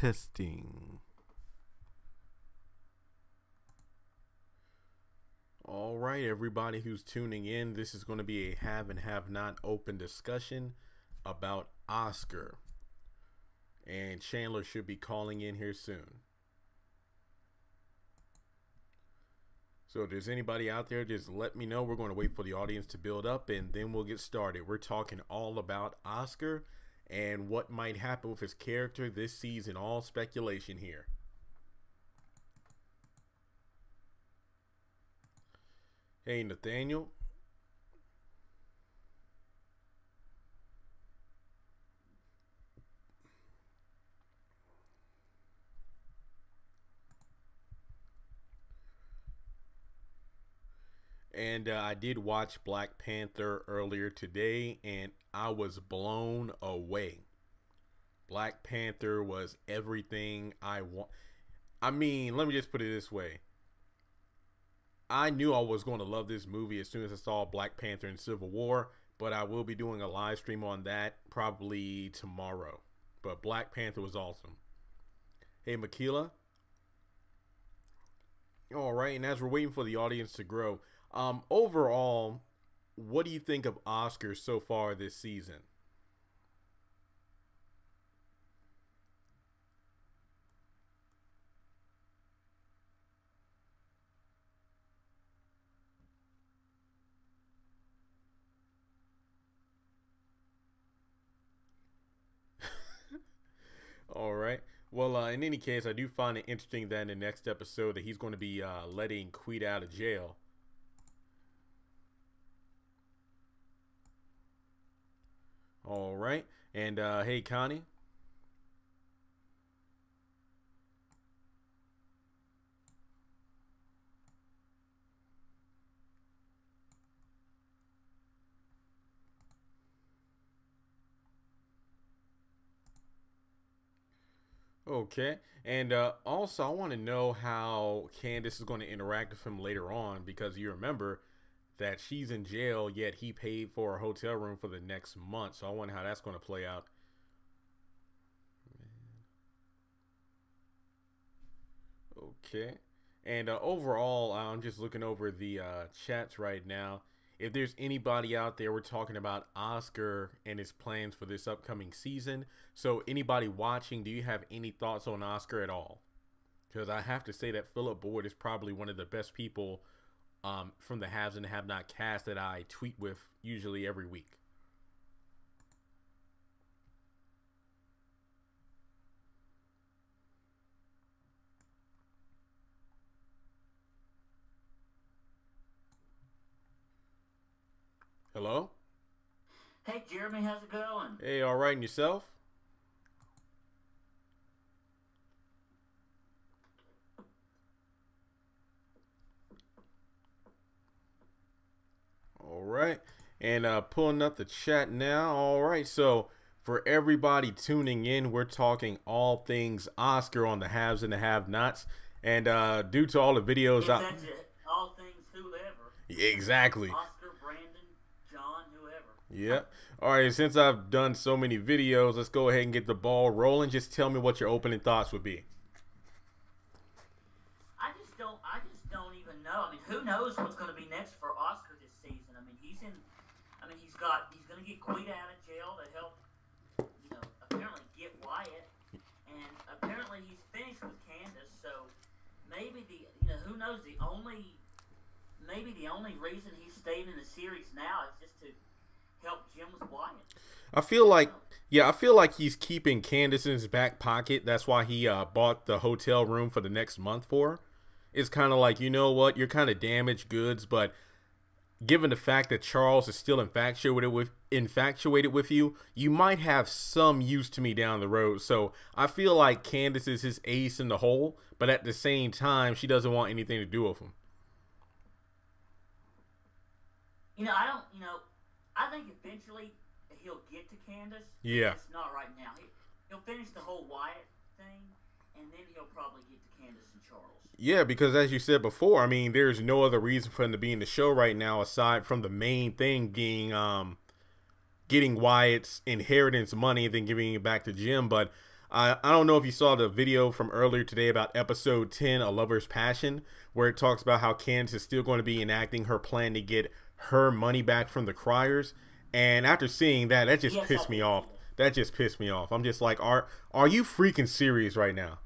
Testing. All right, everybody who's tuning in, this is going to be a have and have not open discussion about Oscar. And Chandler should be calling in here soon. So if there's anybody out there, just let me know. We're going to wait for the audience to build up and then we'll get started. We're talking all about Oscar and what might happen with his character this season. All speculation here. Hey, Nathaniel. And I did watch Black Panther earlier today, and I was blown away. Black Panther was everything I want. I mean, let me just put it this way. I knew I was going to love this movie as soon as I saw Black Panther and Civil War, but I will be doing a live stream on that probably tomorrow. But Black Panther was awesome. Hey, Makila. All right, and as we're waiting for the audience to grow, overall, what do you think of Oscar so far this season? All right. Well, in any case, I do find it interesting that in the next episode that he's going to be letting Queen out of jail. All right. And hey, Connie. Okay. And also, I want to know how Candace is going to interact with him later on because you remember that she's in jail, yet he paid for a hotel room for the next month. So I wonder how that's going to play out. Okay. And overall, I'm just looking over the chats right now. If there's anybody out there, we're talking about Oscar and his plans for this upcoming season. So anybody watching, do you have any thoughts on Oscar at all? Because I have to say that Philip Boyd is probably one of the best people from the Haves and Have Not cast that I tweet with usually every week. Hello? Hey, Jeremy, how's it going? Hey, all right, and yourself? All right. And pulling up the chat now. All right. So for everybody tuning in, we're talking all things Oscar on the Haves and the Have Nots. And due to all the videos out, that's it. All things whoever. Exactly. Oscar, Brandon, John, whoever. Yep. All right. Since I've done so many videos, let's go ahead and get the ball rolling. Just tell me what your opening thoughts would be. I just don't even know. I mean, who knows what's going to be next for Oscar this season? I mean, he's going to get Quita out of jail to help, apparently get Wyatt, and apparently he's finished with Candace. So maybe who knows? Maybe the only reason he's staying in the series now is just to help Jim with Wyatt. I feel like he's keeping Candace in his back pocket. That's why he bought the hotel room for the next month for her. It's kind of like, you know what, you're kind of damaged goods, but given the fact that Charles is still infatuated with you, you might have some use to me down the road. So I feel like Candace is his ace in the hole, but at the same time, she doesn't want anything to do with him. I think eventually he'll get to Candace. Yeah. It's not right now. He'll finish the whole Wyatt thing, and then he'll probably get to Candace and Charles. Yeah, because as you said before, I mean, there's no other reason for him to be in the show right now aside from the main thing being getting Wyatt's inheritance money and then giving it back to Jim. But I don't know if you saw the video from earlier today about episode 10, A Lover's Passion, where it talks about how Candace is still going to be enacting her plan to get her money back from the criers. And after seeing that, that just pissed me off. That just pissed me off. I'm just like, are you freaking serious right now?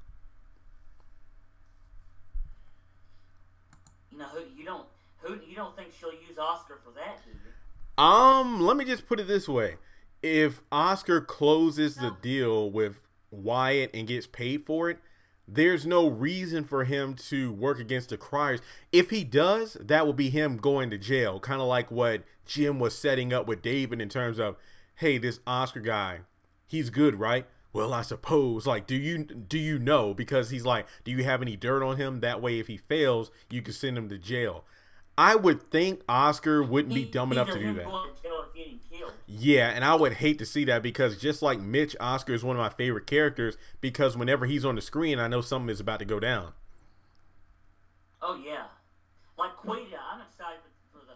You know, you don't think she'll use Oscar for that, do you? Let me just put it this way. If Oscar closes the deal with Wyatt and gets paid for it, there's no reason for him to work against the criers. If he does, that will be him going to jail. Kind of like what Jim was setting up with David in terms of, hey, this Oscar guy, he's good, right? Well, I suppose, like, do you know? Because he's like, do you have any dirt on him? That way, if he fails, you can send him to jail. I would think Oscar wouldn't be dumb enough to do that. Yeah, and I would hate to see that because just like Mitch, Oscar is one of my favorite characters because whenever he's on the screen, I know something is about to go down. Oh, yeah. Like Quita, I'm excited for the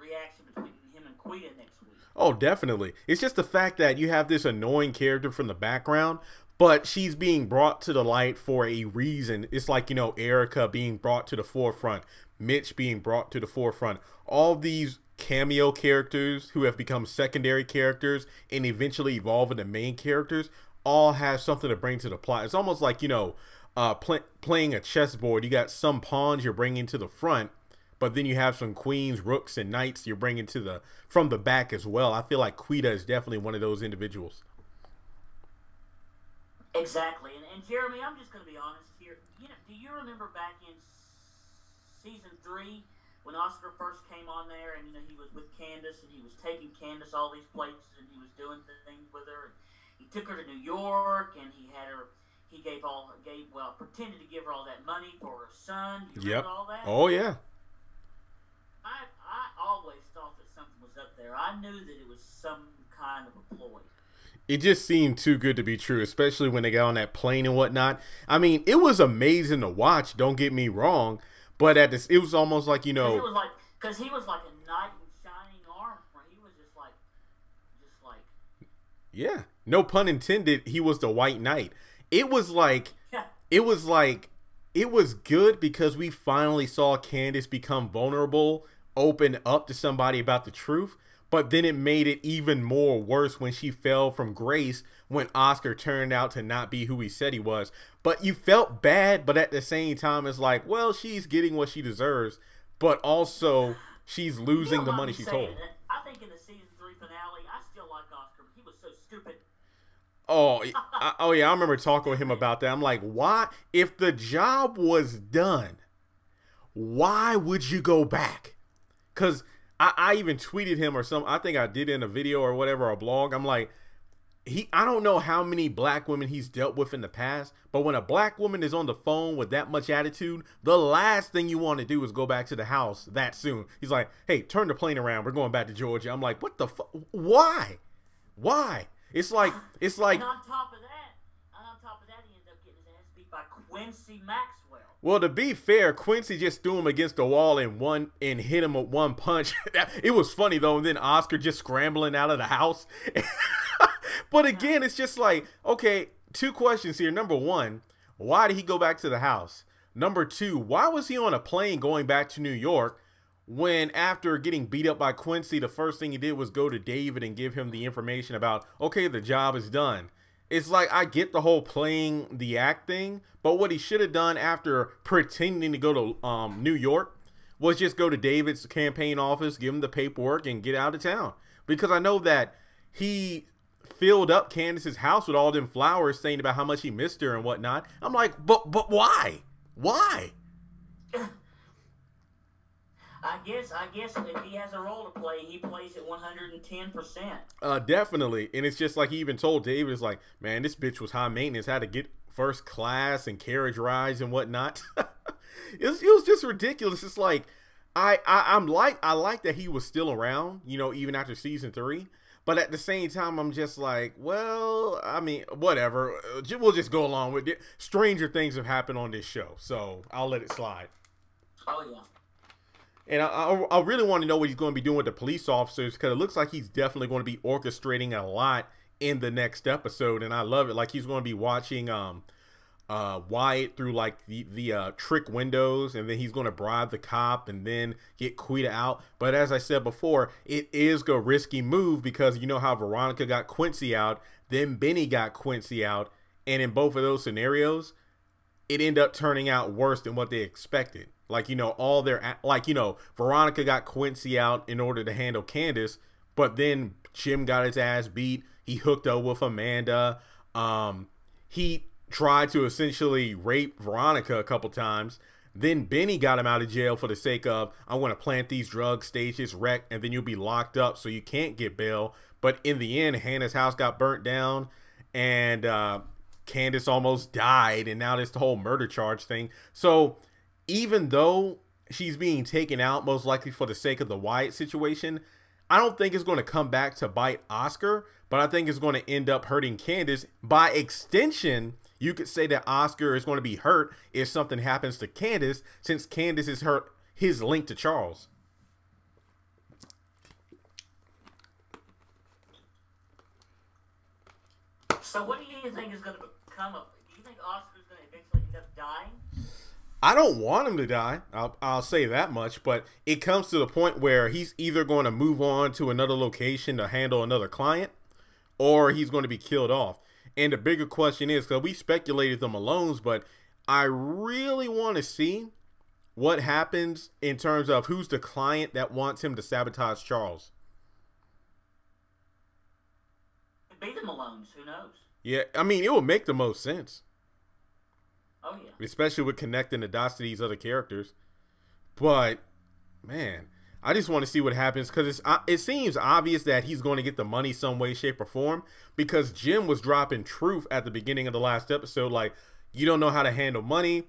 reaction between him and Quita next week. Oh, definitely. It's just the fact that you have this annoying character from the background, but she's being brought to the light for a reason. It's like, you know, Erica being brought to the forefront, Mitch being brought to the forefront. All these cameo characters who have become secondary characters and eventually evolve into main characters all have something to bring to the plot. It's almost like, you know, playing a chessboard. You got some pawns you're bringing to the front, but then you have some queens, rooks, and knights you're bringing to from the back as well. I feel like Quita is definitely one of those individuals. Exactly. And Jeremy, I'm just going to be honest here. You know, do you remember back in season 3 when Oscar first came on there and, you know, he was with Candace and he was taking Candace all these places and he was doing things with her. And he took her to New York and he had her, pretended to give her all that money for her son. Do you remember all that? Oh, yeah. I always thought that something was up there. I knew that it was some kind of a ploy. It just seemed too good to be true, especially when they got on that plane and whatnot. I mean, it was amazing to watch, don't get me wrong, but it was almost like, you know... Because he was like a knight in shining armor. He was just like... Yeah, no pun intended, he was the White Knight. It was like... It was good because we finally saw Candace become vulnerable, open up to somebody about the truth. But then it made it even more worse when she fell from grace when Oscar turned out to not be who he said he was. But you felt bad, but at the same time, it's like, well, she's getting what she deserves, but also she's losing the money she told. I think in the season 3 finale, I still like Oscar, but he was so stupid. Oh yeah, I remember talking with him about that. I'm like, why? If the job was done, why would you go back? Because I even tweeted him or something. I think I did in a video or whatever, or a blog. I'm like, I don't know how many black women he's dealt with in the past, but when a black woman is on the phone with that much attitude, the last thing you want to do is go back to the house that soon. He's like, hey, turn the plane around. We're going back to Georgia. I'm like, what the fuck? Why? It's like. And on top of that, he ended up getting his ass beat by Quincy Maxwell. Well, to be fair, Quincy just threw him against the wall and hit him with one punch. It was funny, though, and then Oscar just scrambling out of the house. But again, it's just like, okay, 2 questions here. Number 1, why did he go back to the house? Number 2, why was he on a plane going back to New York when after getting beat up by Quincy, the first thing he did was go to David and give him the information about, okay, the job is done. It's like, I get the whole playing the act thing, but what he should have done after pretending to go to New York was just go to David's campaign office, give him the paperwork, and get out of town. Because I know that he filled up Candace's house with all them flowers saying about how much he missed her and whatnot. I'm like, but why? Why? I guess if he has a role to play, he plays it 110%. Definitely. And it's just like he even told David, it's like, man, this bitch was high maintenance, had to get first class and carriage rides and whatnot. it was just ridiculous. It's like I like that he was still around, you know, even after season 3. But at the same time, I'm just like, well, I mean, whatever. We'll just go along with it. Stranger things have happened on this show, so I'll let it slide. Oh, yeah. And I really want to know what he's going to be doing with the police officers, because it looks like he's definitely going to be orchestrating a lot in the next episode, and I love it. Like he's going to be watching Wyatt through like the trick windows, and then he's going to bribe the cop and then get Quita out. But as I said before, it is a risky move because you know how Veronica got Quincy out, then Benny got Quincy out, and in both of those scenarios, it ended up turning out worse than what they expected. Like, you know, all their, like, you know, Veronica got Quincy out in order to handle Candace, but then Jim got his ass beat. He hooked up with Amanda. He tried to essentially rape Veronica a couple times. Then Benny got him out of jail for the sake of, I want to plant these drugs, stage this wreck, and then you'll be locked up so you can't get bail. But in the end, Hannah's house got burnt down, and Candace almost died, and now there's the whole murder charge thing. So even though she's being taken out most likely for the sake of the Wyatt situation, I don't think it's going to come back to bite Oscar, but I think it's going to end up hurting Candace. By extension, you could say that Oscar is going to be hurt if something happens to Candace, since Candace is hurt his link to Charles. So what do you think is going to become of? Do you think Oscar's going to eventually end up dying? I don't want him to die. I'll say that much, but it comes to the point where he's either going to move on to another location to handle another client, or he's going to be killed off. And the bigger question is, because we speculated the Malones, but I really want to see what happens in terms of who's the client that wants him to sabotage Charles. It'd be the Malones. Who knows? Yeah, I mean, it would make the most sense. Oh, yeah. Especially with connecting the dots to these other characters. But, man, I just want to see what happens, because it seems obvious that he's going to get the money some way, shape, or form, because Jim was dropping truth at the beginning of the last episode, like, you don't know how to handle money.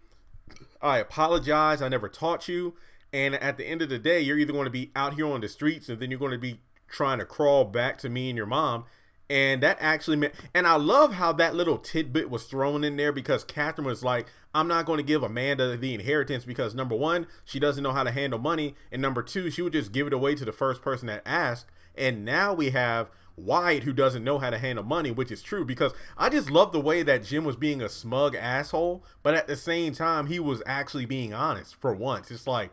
I apologize. I never taught you. And at the end of the day, you're either going to be out here on the streets, and then you're going to be trying to crawl back to me and your mom. And that actually meant, and I love how that little tidbit was thrown in there, because Catherine was like, I'm not going to give Amanda the inheritance because, number one, she doesn't know how to handle money, and number two, she would just give it away to the first person that asked. And now we have Wyatt, who doesn't know how to handle money, which is true, because I just love the way that Jim was being a smug asshole, but at the same time, he was actually being honest for once. It's like,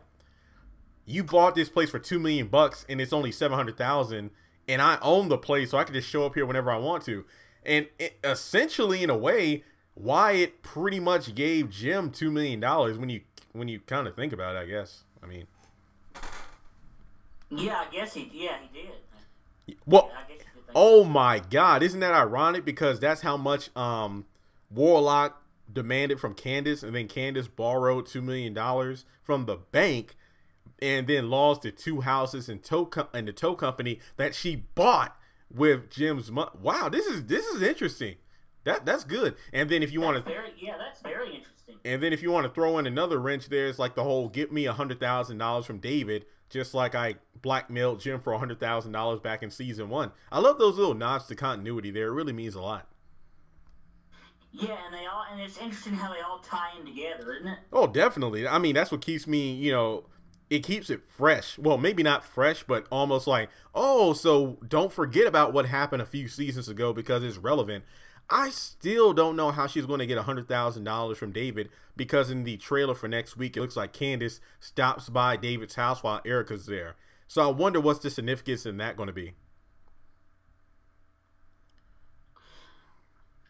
you bought this place for $2 million and it's only $700,000. And I own the place, so I can just show up here whenever I want to. And essentially, in a way, Wyatt pretty much gave Jim $2 million when you kind of think about it, I guess. I mean, yeah, I guess he did. Well, I guess you could think oh my God, isn't that ironic? Because that's how much Warlock demanded from Candace, and then Candace borrowed $2 million from the bank, and then lost the 2 houses and the tow company that she bought with Jim's money. Wow, this is interesting. That's good. And then if you want to, that's very interesting. And then if you want to throw in another wrench, there's like the whole get me $100,000 from David, just like I blackmailed Jim for $100,000 back in season 1. I love those little nods to continuity there. It really means a lot. Yeah, and it's interesting how they all tie in together, isn't it? Oh, definitely. I mean, that's what keeps me, you know, it keeps it fresh. Well, maybe not fresh, but almost like, oh, so don't forget about what happened a few seasons ago because it's relevant. I still don't know how she's going to get $100,000 from David, because in the trailer for next week, it looks like Candace stops by David's house while Erica's there. So I wonder what's the significance in that going to be.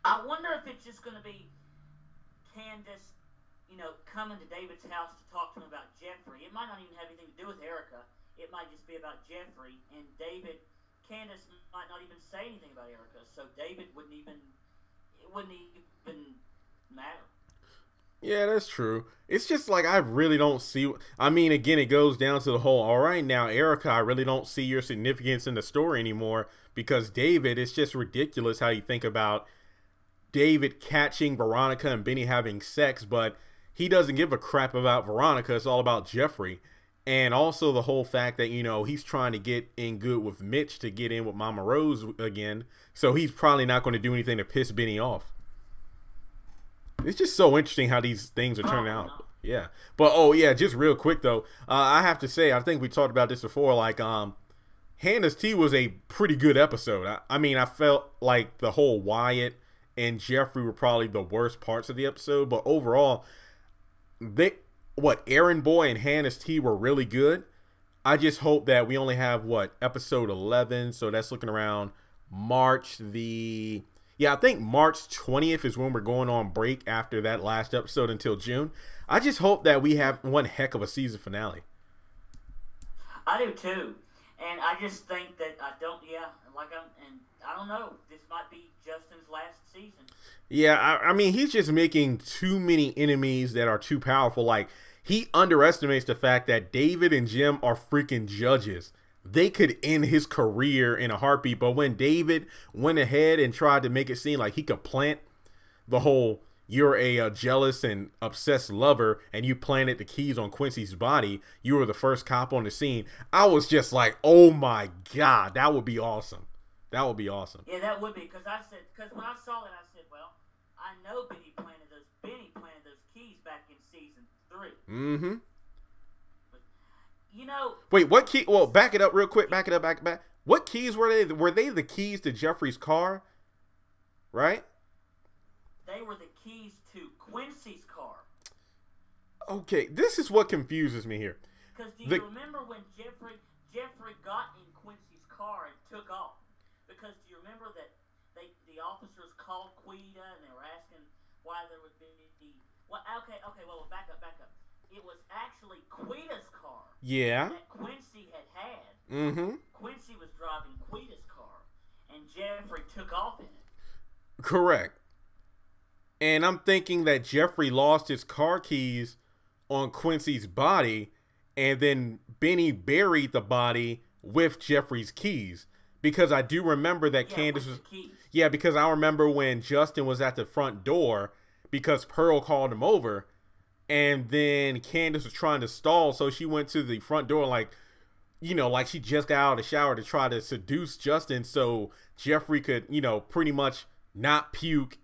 I wonder if it's just going to be Candace, you know, coming to David's house to talk to him about Jeffrey. It might not even have anything to do with Erica. It might just be about Jeffrey, and Candace might not even say anything about Erica, so David wouldn't even matter. Yeah, that's true. It's just like, I really don't see, I mean, again, it goes down to the whole, all right, now, Erica, I really don't see your significance in the story anymore, because David, it's just ridiculous how you think about David catching Veronica and Benny having sex, but he doesn't give a crap about Veronica. It's all about Jeffrey. And also the whole fact that, you know, he's trying to get in good with Mitch to get in with Mama Rose again. So he's probably not going to do anything to piss Benny off. It's just so interesting how these things are turning out. Yeah. But, oh, yeah, just real quick, though. I have to say, I think we talked about this before. Like, Hannah's Tea was a pretty good episode. I mean, I felt like the whole Wyatt and Jeffrey were probably the worst parts of the episode, but overall, Aaron Boy and Hannah's Tea were really good. I just hope that we only have episode 11, so that's looking around I think March 20th is when we're going on break after that last episode until June. I just hope that we have one heck of a season finale. I do too. And I just think that I don't know. This might be Justin's last season. Yeah, I mean, he's just making too many enemies that are too powerful. Like, he underestimates the fact that David and Jim are freaking judges. They could end his career in a heartbeat. But when David went ahead and tried to make it seem like he could plant the whole, you're a jealous and obsessed lover, and you planted the keys on Quincy's body, you were the first cop on the scene. I was just like, oh my God, that would be awesome. That would be awesome. Yeah, that would be, because when I saw that, I said, well, I know Benny planted those keys back in season 3. Mm-hmm. But, you know. Wait, what key? Well, back it up real quick. Back it up. Back. What keys were they? Were they the keys to Jeffrey's car? Right? They were the keys to Quincy's car. Okay, this is what confuses me here. Because do you remember when Jeffrey got in Quincy's car and took off? Because do you remember that the officers called Quita and they were asking why there would be well, back up. It was actually Quita's car. Yeah. That Quincy had. Mm-hmm. Quincy was driving Quita's car, and Jeffrey took off in it. Correct. And I'm thinking that Jeffrey lost his car keys on Quincy's body, and then Benny buried the body with Jeffrey's keys. Because I do remember that Candace was... Yeah, because I remember when Justin was at the front door because Pearl called him over, and then Candace was trying to stall, so she went to the front door like she just got out of the shower to try to seduce Justin so Jeffrey could, pretty much not puke,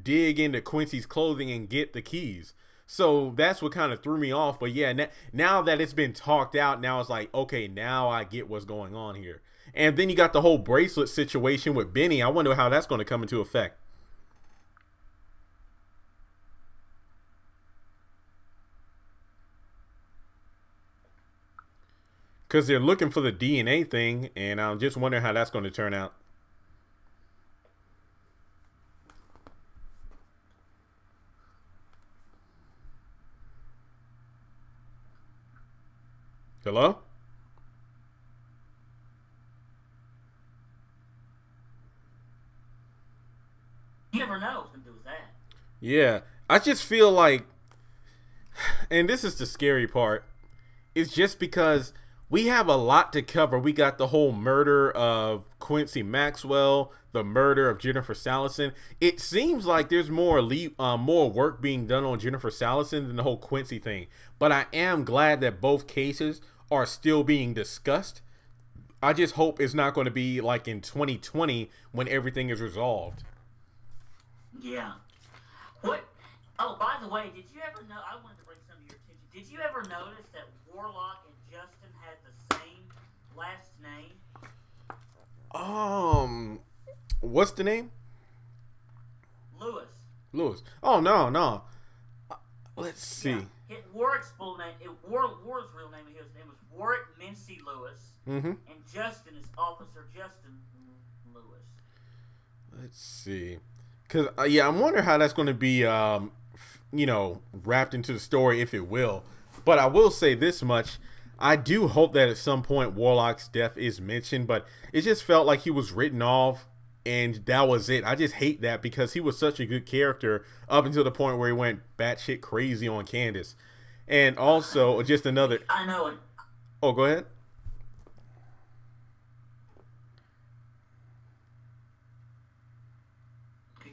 dig into Quincy's clothing, and get the keys. So that's what kind of threw me off. But yeah, now that it's been talked out, now it's like, okay, now I get what's going on here. And then you got the whole bracelet situation with Benny. I wonder how that's going to come into effect. Because they're looking for the DNA thing, and I'm just wondering how that's going to turn out. Hello? You never know what's going to do with that. Yeah, I just feel like, and this is the scary part, it's just because we have a lot to cover. We got the whole murder of Quincy Maxwell, the murder of Jennifer Salison. It seems like there's more work being done on Jennifer Salison than the whole Quincy thing. But I am glad that both cases are still being discussed. I just hope it's not going to be like in 2020 when everything is resolved. Yeah. What? Oh, by the way, did you ever know? I wanted to bring some to your attention. Did you ever notice that Warlock and Justin had the same last name? What's the name? Lewis. Oh no. Let's see. Yeah. Warwick's full name. Warwick's real name. His name was Warwick Mincy Lewis. Mm-hmm. And Justin is Officer Justin Lewis. Let's see. Because, I'm wondering how that's going to be, wrapped into the story, if it will. But I will say this much. I do hope that at some point Warlock's death is mentioned, but it just felt like he was written off, and that was it. I just hate that because he was such a good character up until the point where he went batshit crazy on Candace. And also, just another... I know it. Oh, go ahead.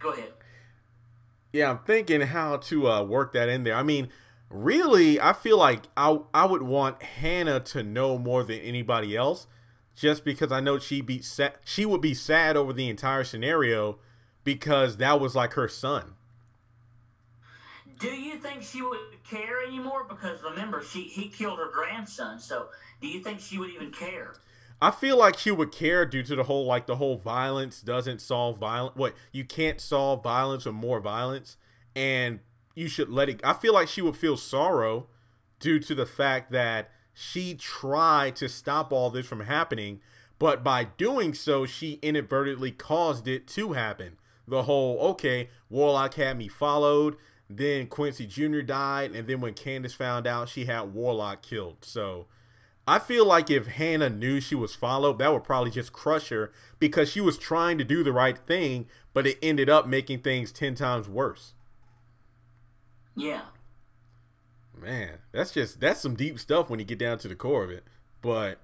Go ahead. Yeah, I'm thinking how to work that in there. I mean, really, I feel like I would want Hannah to know more than anybody else, just because I know she would be sad over the entire scenario because that was like her son. Do you think she would care anymore? Because remember, he killed her grandson. So, do you think she would even care? I feel like she would care due to the whole violence doesn't solve violence. What, you can't solve violence with more violence, and you should let it. I feel like she would feel sorrow due to the fact that she tried to stop all this from happening, but by doing so, she inadvertently caused it to happen. The whole, okay, Warlock had me followed, then Quincy Jr. died, and then when Candace found out, she had Warlock killed. So I feel like if Hannah knew she was followed, that would probably just crush her because she was trying to do the right thing, but it ended up making things 10 times worse. Yeah. Man, that's some deep stuff when you get down to the core of it. But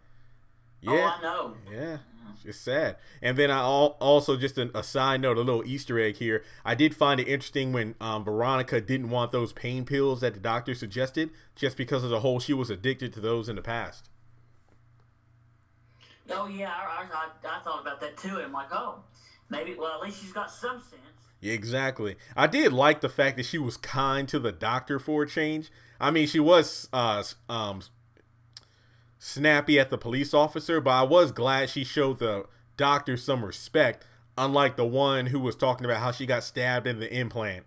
yeah, I know. Yeah, it's sad. And then I also just a side note, a little Easter egg here. I did find it interesting when Veronica didn't want those pain pills that the doctor suggested, just because of the whole she was addicted to those in the past. Oh yeah, I thought about that too. And I'm like, oh, maybe. Well, at least she's got some sense. Exactly. I did like the fact that she was kind to the doctor for a change. I mean, she was snappy at the police officer, but I was glad she showed the doctor some respect, unlike the one who was talking about how she got stabbed in the implant.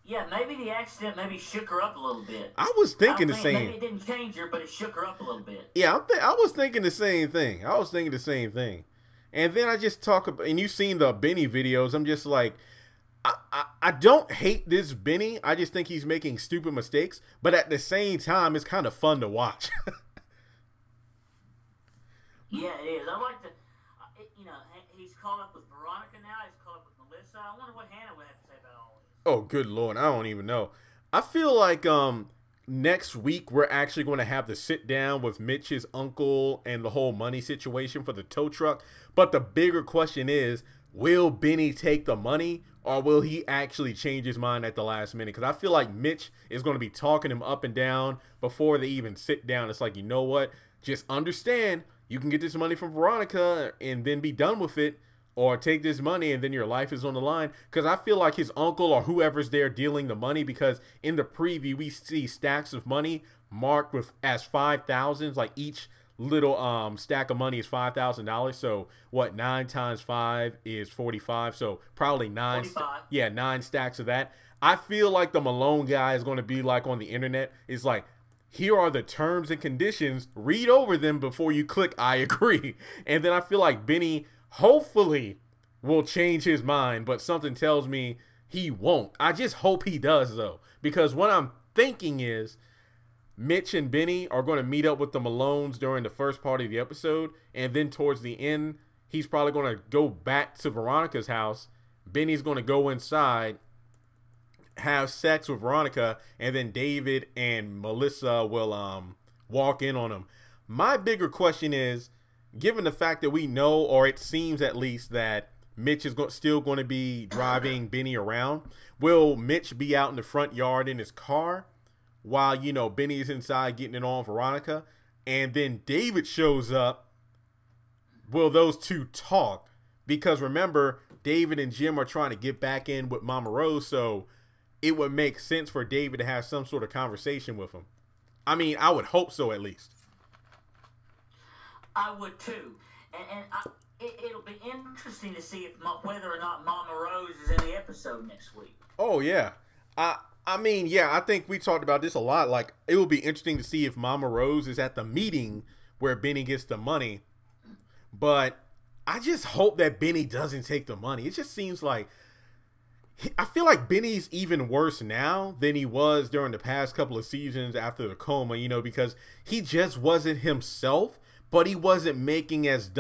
Yeah, maybe the accident maybe shook her up a little bit. I was thinking the same. Maybe it didn't change her, but it shook her up a little bit. Yeah, I was thinking the same thing. And then I just talk about, and you've seen the Benny videos. I'm just like, I don't hate this Benny. I just think he's making stupid mistakes. But at the same time, it's kind of fun to watch. Yeah, it is. I like the, he's caught up with Veronica now. He's caught up with Melissa. I wonder what Hannah would have to say about all this. Oh, good Lord. I don't even know. I feel like next week we're actually going to have to sit down with Mitch's uncle and the whole money situation for the tow truck. But the bigger question is, will Benny take the money, or will he actually change his mind at the last minute? Because I feel like Mitch is going to be talking him up and down before they even sit down. It's like, you know what? Just understand, you can get this money from Veronica and then be done with it, or take this money and then your life is on the line. Because I feel like his uncle or whoever's there dealing the money, because in the preview we see stacks of money marked with as 5,000s, like each little stack of money is $5,000. So what, 9 times 5 is 45. So probably 9 stacks of that. I feel like the Malone guy is going to be like on the internet. It's like, here are the terms and conditions. Read over them before you click I agree. And then I feel like Benny hopefully will change his mind, but something tells me he won't. I just hope he does, though, because what I'm thinking is Mitch and Benny are going to meet up with the Malones during the first part of the episode, and then towards the end, he's probably going to go back to Veronica's house. Benny's going to go inside, have sex with Veronica, and then David and Melissa will walk in on him. My bigger question is, given the fact that we know, or it seems at least, that Mitch is still going to be driving Benny around, will Mitch be out in the front yard in his car while, Benny is inside getting it on Veronica, and then David shows up? Will those two talk? Because remember, David and Jim are trying to get back in with Mama Rose, so it would make sense for David to have some sort of conversation with him. I mean, I would hope so, at least. I would too, and it'll be interesting to see whether or not Mama Rose is in the episode next week. Oh yeah, I mean, yeah, I think we talked about this a lot. Like, it will be interesting to see if Mama Rose is at the meeting where Benny gets the money, but I just hope that Benny doesn't take the money. It just seems like, I feel like Benny's even worse now than he was during the past couple of seasons after the coma, because he just wasn't himself. But he wasn't making as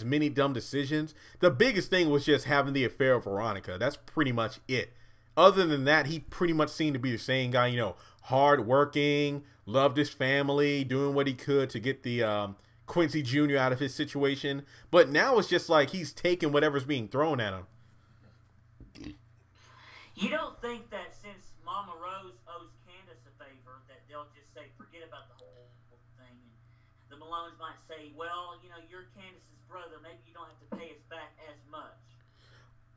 many dumb decisions. The biggest thing was just having the affair with Veronica. That's pretty much it. Other than that, he pretty much seemed to be the same guy, hard working, loved his family, doing what he could to get the Quincy Jr. out of his situation. But now it's just like he's taking whatever's being thrown at him. You don't think that since Mama Rose owes Candace a favor that they'll just say, forget about the whole thing, and the Malones might say, well, you're Candace's brother, maybe you don't have to pay us back as much.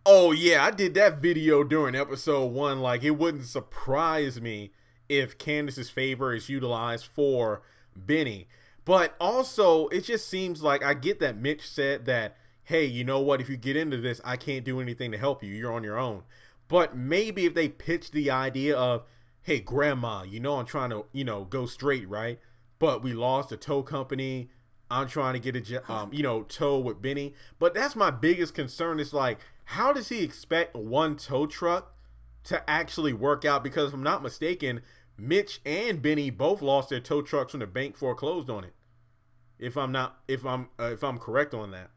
Oh yeah, I did that video during episode 1. Like, it wouldn't surprise me if Candace's favor is utilized for Benny. But also, it just seems like I get that Mitch said that, hey, you know what? If you get into this, I can't do anything to help you. You're on your own. But maybe if they pitch the idea of, hey, grandma, I'm trying to, go straight, right? But we lost a tow company. I'm trying to get a, tow with Benny. But that's my biggest concern. Is like, how does he expect one tow truck to actually work out? Because if I'm not mistaken, Mitch and Benny both lost their tow trucks when the bank foreclosed on it. If I'm correct on that.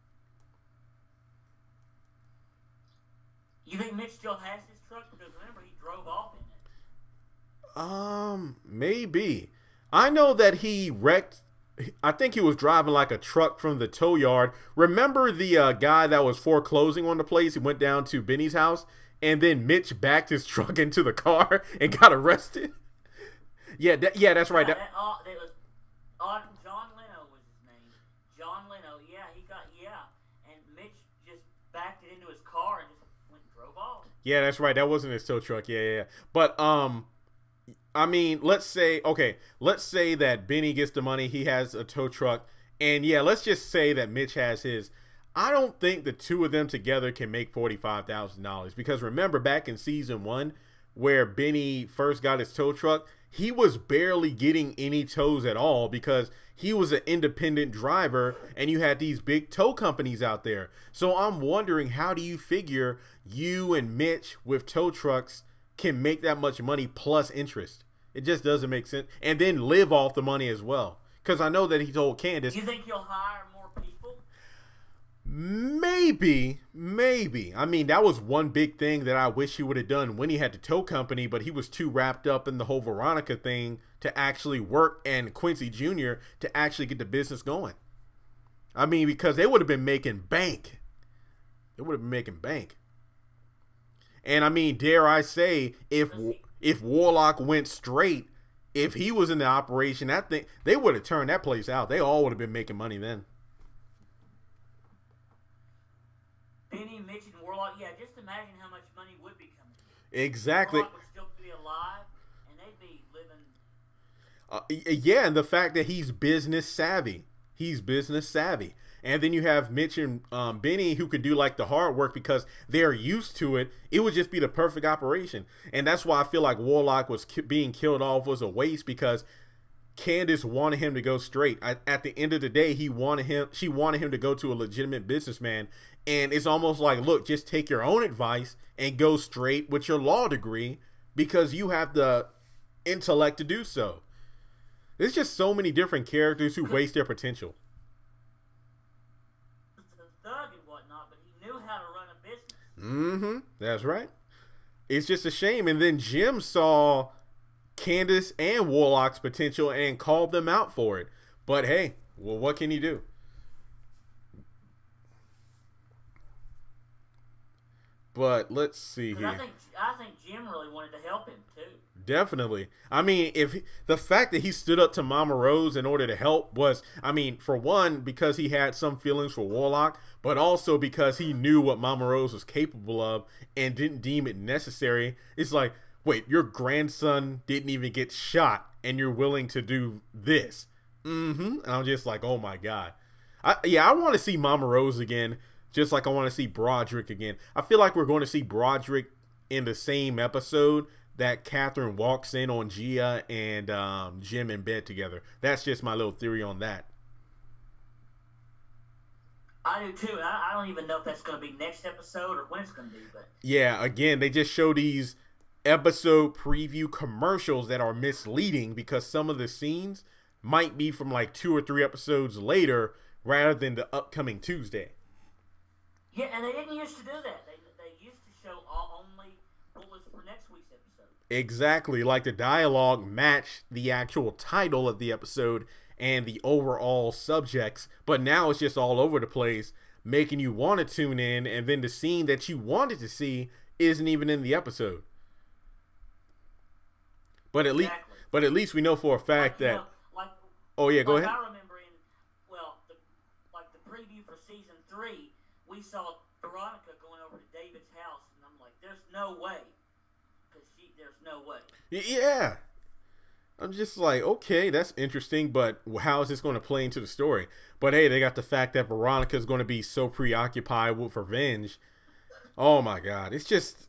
You think Mitch still has his truck? Because remember, he drove off in it. Maybe. I know that he wrecked. I think he was driving like a truck from the tow yard. Remember the guy that was foreclosing on the place? He went down to Benny's house, and then Mitch backed his truck into the car and got arrested. Yeah, that's right. That was John Leno was his name. John Leno. Yeah, and Mitch just backed it into his car and just went and drove off. Yeah, that's right. That wasn't his tow truck. Yeah. But I mean, let's say that Benny gets the money, he has a tow truck, and yeah, let's just say that Mitch has his. I don't think the two of them together can make $45,000 because remember back in season 1 where Benny first got his tow truck, he was barely getting any tows at all because he was an independent driver and you had these big tow companies out there. So I'm wondering, how do you figure you and Mitch with tow trucks can make that much money plus interest? It just doesn't make sense. And then live off the money as well. Because I know that he told Candace. You think he'll hire more people? Maybe. I mean, that was one big thing that I wish he would have done when he had the tow company, but he was too wrapped up in the whole Veronica thing to actually work, and Quincy Jr. to actually get the business going. I mean, because they would have been making bank. And I mean, dare I say, if Warlock went straight, if he was in the operation, I think they would have turned that place out. They all would have been making money then. Benny, Mitch, and Warlock. Yeah, just imagine how much money would be coming. Exactly. Warlock would still be alive, and they'd be living. Yeah, and the fact that he's business savvy. And then you have Mitch and Benny who can do like the hard work because they're used to it. It would just be the perfect operation. And that's why I feel like Warlock was being killed off was a waste because Candace wanted him to go straight. At the end of the day, she wanted him to go to a legitimate businessman. And it's almost like, look, just take your own advice and go straight with your law degree because you have the intellect to do so. There's just so many different characters who waste their potential. That's right. It's just a shame. And then Jim saw Candace and Warlock's potential and called them out for it. But hey, well, what can you do? But let's see here. I think Jim really wanted to help him too. Definitely. I mean, the fact that he stood up to Mama Rose in order to help was, I mean, for one, because he had some feelings for Warlock, but also because he knew what Mama Rose was capable of and didn't deem it necessary. It's like, wait, your grandson didn't even get shot and you're willing to do this. And I'm just like, oh my God. I want to see Mama Rose again, just like I want to see Broderick again. I feel like we're going to see Broderick in the same episode that Catherine walks in on Gia and Jim in bed together. That's just my little theory on that. I do too. I don't even know if that's going to be next episode or when it's going to be. But yeah, again, they just show these episode preview commercials that are misleading because some of the scenes might be from like 2 or 3 episodes later rather than the upcoming Tuesday. Yeah, and they didn't used to do that. They used to show only what was for next week's episode. Exactly, like the dialogue matched the actual title of the episode and the overall subjects, but now it's just all over the place, making you want to tune in, and then the scene that you wanted to see isn't even in the episode. But at least we know for a fact that. Oh yeah, go ahead. I remember the preview for season 3, we saw Veronica going over to David's house, and I'm like, there's no way, because there's no way. Yeah. I'm just like, okay, that's interesting, but how is this going to play into the story? But hey, they got the fact that Veronica is going to be so preoccupied with revenge. Oh my god, it's just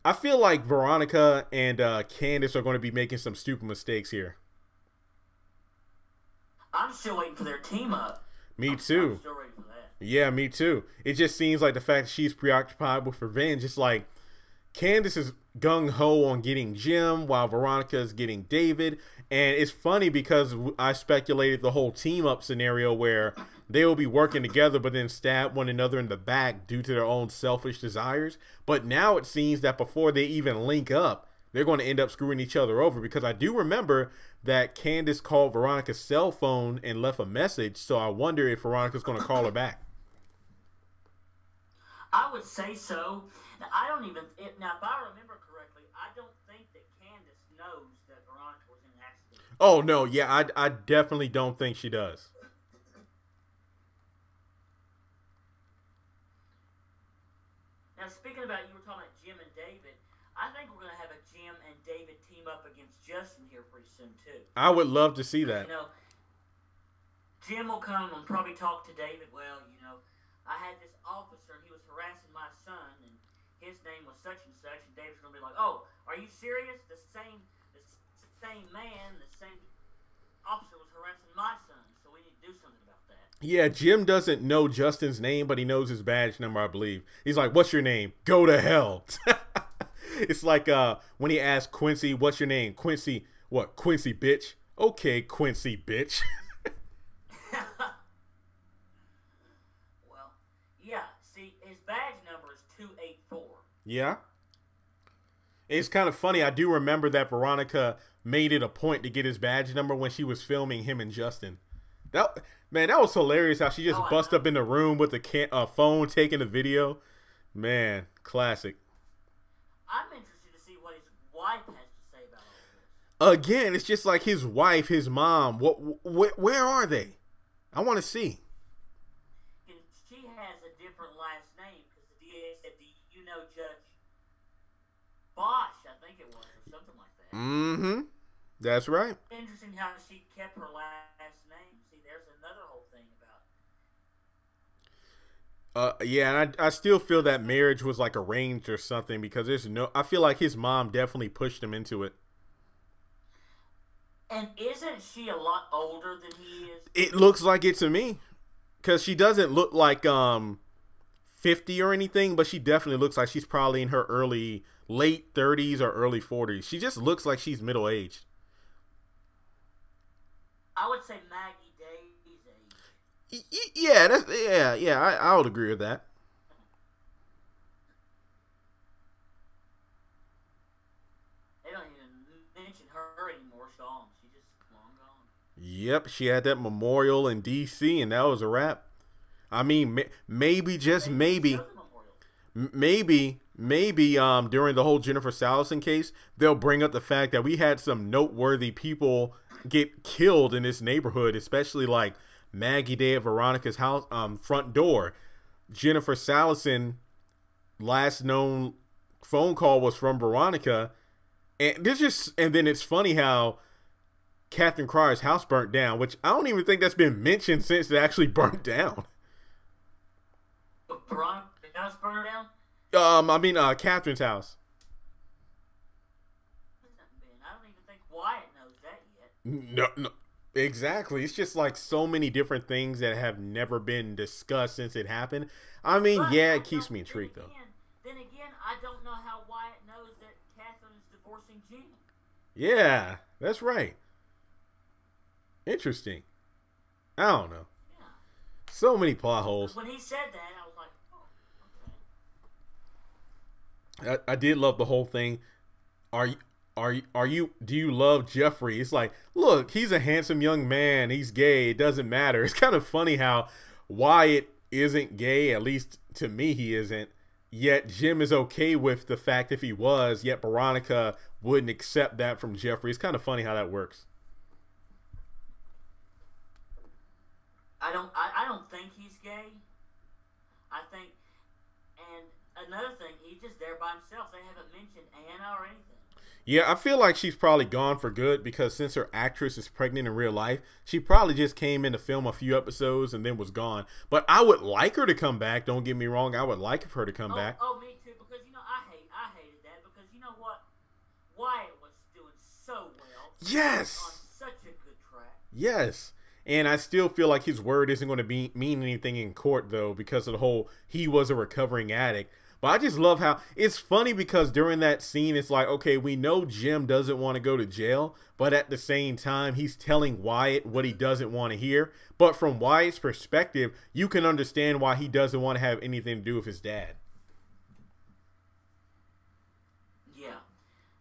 I feel like Veronica and Candace are going to be making some stupid mistakes here. I'm still waiting for their team up. Me I'm too. still ready for that. Yeah, me too. It just seems like the fact that she's preoccupied with revenge. It's like Candace is gung ho on getting Jim while Veronica is getting David. And it's funny because I speculated the whole team up scenario where they will be working together but then stab one another in the back due to their own selfish desires. But now it seems that before they even link up, they're going to end up screwing each other over, because I do remember that Candace called Veronica's cell phone and left a message. So I wonder if Veronica's going to call her back. I would say so. Now, I don't even. Now, if I remember correctly, I don't think that Candace knows that Veronica was in an accident. Oh, no. Yeah, I definitely don't think she does. Now, speaking about, you were talking about Jim and David. I think we're going to have a Jim and David team up against Justin here pretty soon, too. I would love to see that. You know, Jim will come and probably talk to David. Well, you know, I had this officer and he was harassing my son and his name was such and such, and David's going to be like, oh, are you serious? The same man, the same officer was harassing my son, so we need to do something about that. Yeah, Jim doesn't know Justin's name, but he knows his badge number, I believe. He's like, what's your name? Go to hell. It's like when he asked Quincy, what's your name? Quincy, what? Quincy, bitch? Okay, Quincy, bitch. Well, yeah, see, his badge number is 284. Yeah. It's kind of funny. I do remember that Veronica made it a point to get his badge number when she was filming him and Justin. That was hilarious how she just bust up in the room with the phone taking the video. Man, classic. I'm interested to see what his wife has to say about all this. Again, it's just like his wife, his mom. Where are they? I want to see. And she has a different last name because the DA said Judge Bosch, I think it was, or something like that. Mm-hmm. That's right. Interesting how she kept her last name. See, there's another whole thing about. Yeah, and I still feel that marriage was like arranged or something, because I feel like his mom definitely pushed him into it. And isn't she a lot older than he is? It looks like it to me, because she doesn't look like 50 or anything, but she definitely looks like she's probably in her late 30s or early 40s. She just looks like she's middle aged. I would say Maggie Day's age. Yeah, I would agree with that. They don't even mention her anymore. She's just long gone. Yep, she had that memorial in D.C. and that was a wrap. I mean, maybe during the whole Jennifer Salison case, they'll bring up the fact that we had some noteworthy people get killed in this neighborhood, especially like Maggie Day at Veronica's house front door. Jennifer Salison last known phone call was from Veronica, and then it's funny how Catherine Cryer's house burnt down, which I don't even think that's been mentioned since it actually burnt down. Veronica's house burned down? Catherine's house. I don't even think Wyatt knows that yet. No, exactly. It's just like so many different things that have never been discussed since it happened. I mean, but yeah, it keeps me intrigued, though. Then again, I don't know how Wyatt knows that Catherine is divorcing Jim. Yeah, that's right. Interesting. I don't know. Yeah. So many plot holes. When he said that, I was like, oh, okay. I did love the whole thing. Do you love Jeffrey? It's like, look, he's a handsome young man. He's gay. It doesn't matter. It's kind of funny how Wyatt isn't gay, at least to me he isn't, yet Jim is okay with the fact if he was, yet Veronica wouldn't accept that from Jeffrey. It's kind of funny how that works. I don't think he's gay. I think, and another thing, he's just there by himself. They haven't mentioned Anna or anything. Yeah, I feel like she's probably gone for good because since her actress is pregnant in real life, she probably just came in to film a few episodes and then was gone. But I would like her to come back. Don't get me wrong. I would like for her to come back. Oh, me too. Because I hated that because you know what, Wyatt was doing so well. Yes. On such a good track. Yes. And I still feel like his word isn't going to mean anything in court, though, because of the whole he was a recovering addict. But I just love how it's funny because during that scene, it's like, okay, we know Jim doesn't want to go to jail, but at the same time, he's telling Wyatt what he doesn't want to hear. But from Wyatt's perspective, you can understand why he doesn't want to have anything to do with his dad. Yeah.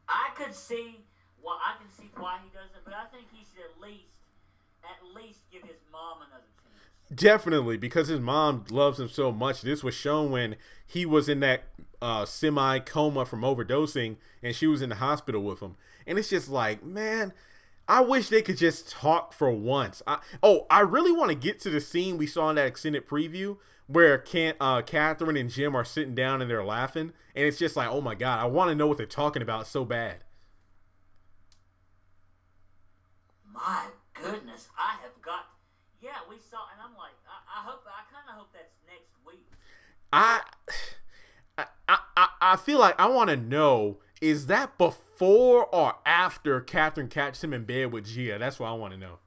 I can see why he doesn't, but I think he should at least give his mom another chance. Definitely, because his mom loves him so much. This was shown when he was in that semi-coma from overdosing, and she was in the hospital with him. And it's just like, man, I wish they could just talk for once. I really want to get to the scene we saw in that extended preview where Catherine and Jim are sitting down and they're laughing. And it's just like, oh my God, I want to know what they're talking about so bad. My goodness, yeah, we saw, and I'm like, I kind of hope that's next week. I feel like I want to know, is that before or after Catherine catches him in bed with Gia? That's what I want to know.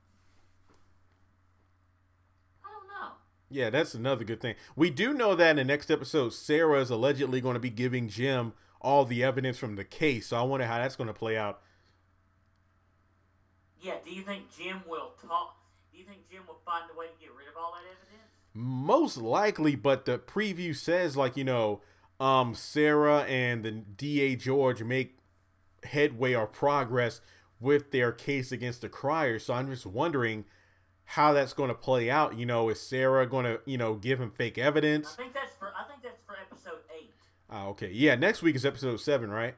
I don't know. Yeah, that's another good thing. We do know that in the next episode, Sarah is allegedly going to be giving Jim all the evidence from the case. So I wonder how that's going to play out. Yeah, do you think Jim will talk? Do you think Jim will find a way to get rid of all that evidence? Most likely, but the preview says, like, you know, Sarah and the DA George make headway or progress with their case against the Criers. So I'm just wondering how that's going to play out. You know, is Sarah going to, you know, give him fake evidence? I think that's for episode 8. Okay. Yeah, next week is episode 7, right?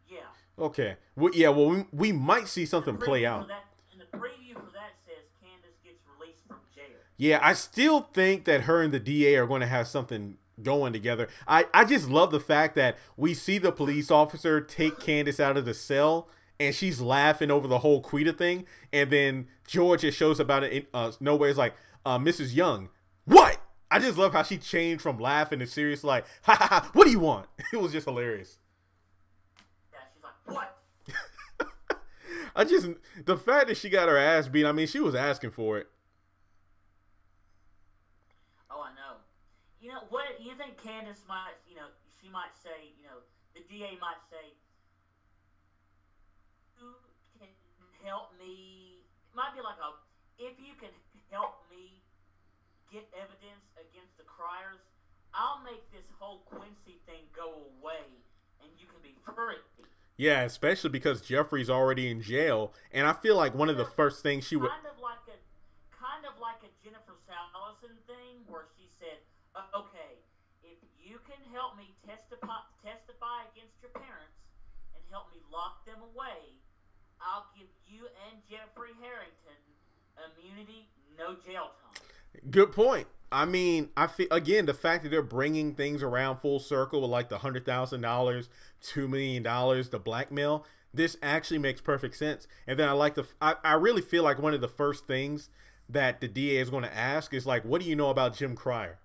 Yeah. Okay. Well, yeah, well, we might see something play out. And the preview for that says Candace gets released from jail. Yeah, I still think that her and the DA are going to have something going together. I just love the fact that we see the police officer take Candace out of the cell and she's laughing over the whole Quita thing. And then George just shows up out of nowhere. It's like, Mrs. Young, what? I just love how she changed from laughing to serious, like, ha ha ha, what do you want? It was just hilarious. Yeah, she's like, what? The fact that she got her ass beat, I mean, she was asking for it. Oh, I know. You know, what, you think Candace might, you know, she might say, you know, the DA might say, who can help me? It might be like if you can help me get evidence against the Criers, I'll make this whole Quincy thing go away and you can be free. Yeah, especially because Jeffrey's already in jail, and I feel like one of the first things she would kind of like a Jennifer Salison thing where she said, "Okay, if you can help me testify against your parents and help me lock them away, I'll give you and Jeffrey Harrington immunity, no jail time." Good point. I mean, I feel, again, the fact that they're bringing things around full circle with like the $100,000, $2 million, the blackmail, this actually makes perfect sense. And then I really feel like one of the first things that the DA is going to ask is like, what do you know about Jim Crier?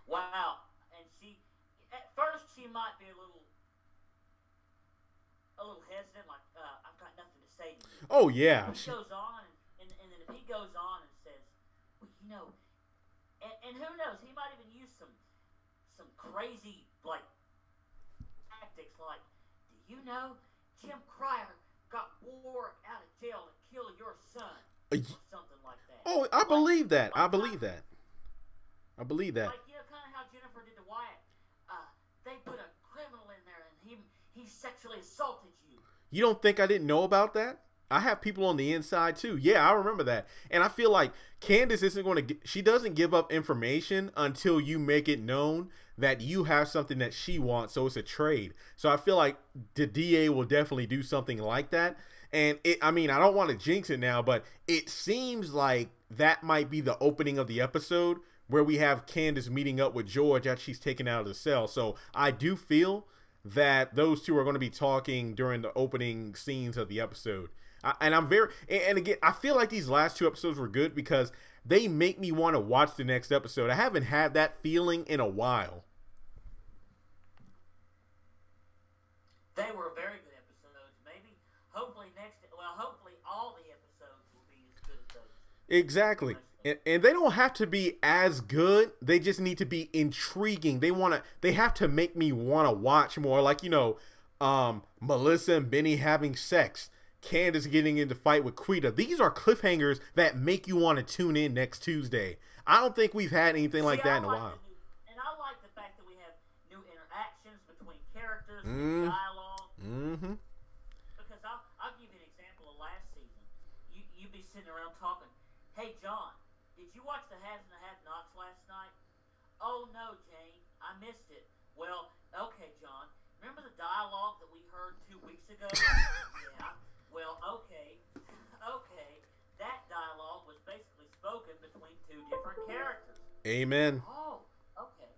Wow. And at first she might be a little hesitant, like, I've got nothing to say to you. Oh, yeah. He goes on, and then if he goes on and says, well, you know, and who knows, he might even use some crazy, like, tactics, like, do you know Jim Crier got Warwick out of jail to kill your son? Or something like that. Oh, I believe that. I believe that. I believe that. Like, you know, kind of how Jennifer did to Wyatt. They put a criminal in there and he sexually assaulted you. You don't think I didn't know about that? I have people on the inside too. Yeah, I remember that. And I feel like Candace isn't going to, she doesn't give up information until you make it known that you have something that she wants. So it's a trade. So I feel like the DA will definitely do something like that. And I mean, I don't want to jinx it now, but it seems like that might be the opening of the episode where we have Candace meeting up with George after she's taken out of the cell. So I do feel that those two are going to be talking during the opening scenes of the episode. And I'm very, and again, I feel like these last two episodes were good because they make me want to watch the next episode. I haven't had that feeling in a while. They were very good episodes. Maybe, hopefully hopefully all the episodes will be as good as those. Exactly. And they don't have to be as good. They just need to be intriguing. They have to make me want to watch more. Like, Melissa and Benny having sex. Candace getting into fight with Quita. These are cliffhangers that make you want to tune in next Tuesday. I don't think we've had anything like that in a while. And I like the fact that we have new interactions between characters, new dialogue. Mm-hmm. Because I'll give you an example of last season. You'd be sitting around talking, "Hey, John, did you watch the Haves and the Have-Nots last night?" "Oh, no, Jane, I missed it." "Well, okay, John, remember the dialogue that we heard 2 weeks ago?" "Yeah. Well, okay. That dialogue was basically spoken between two different characters." Amen. "Oh, okay."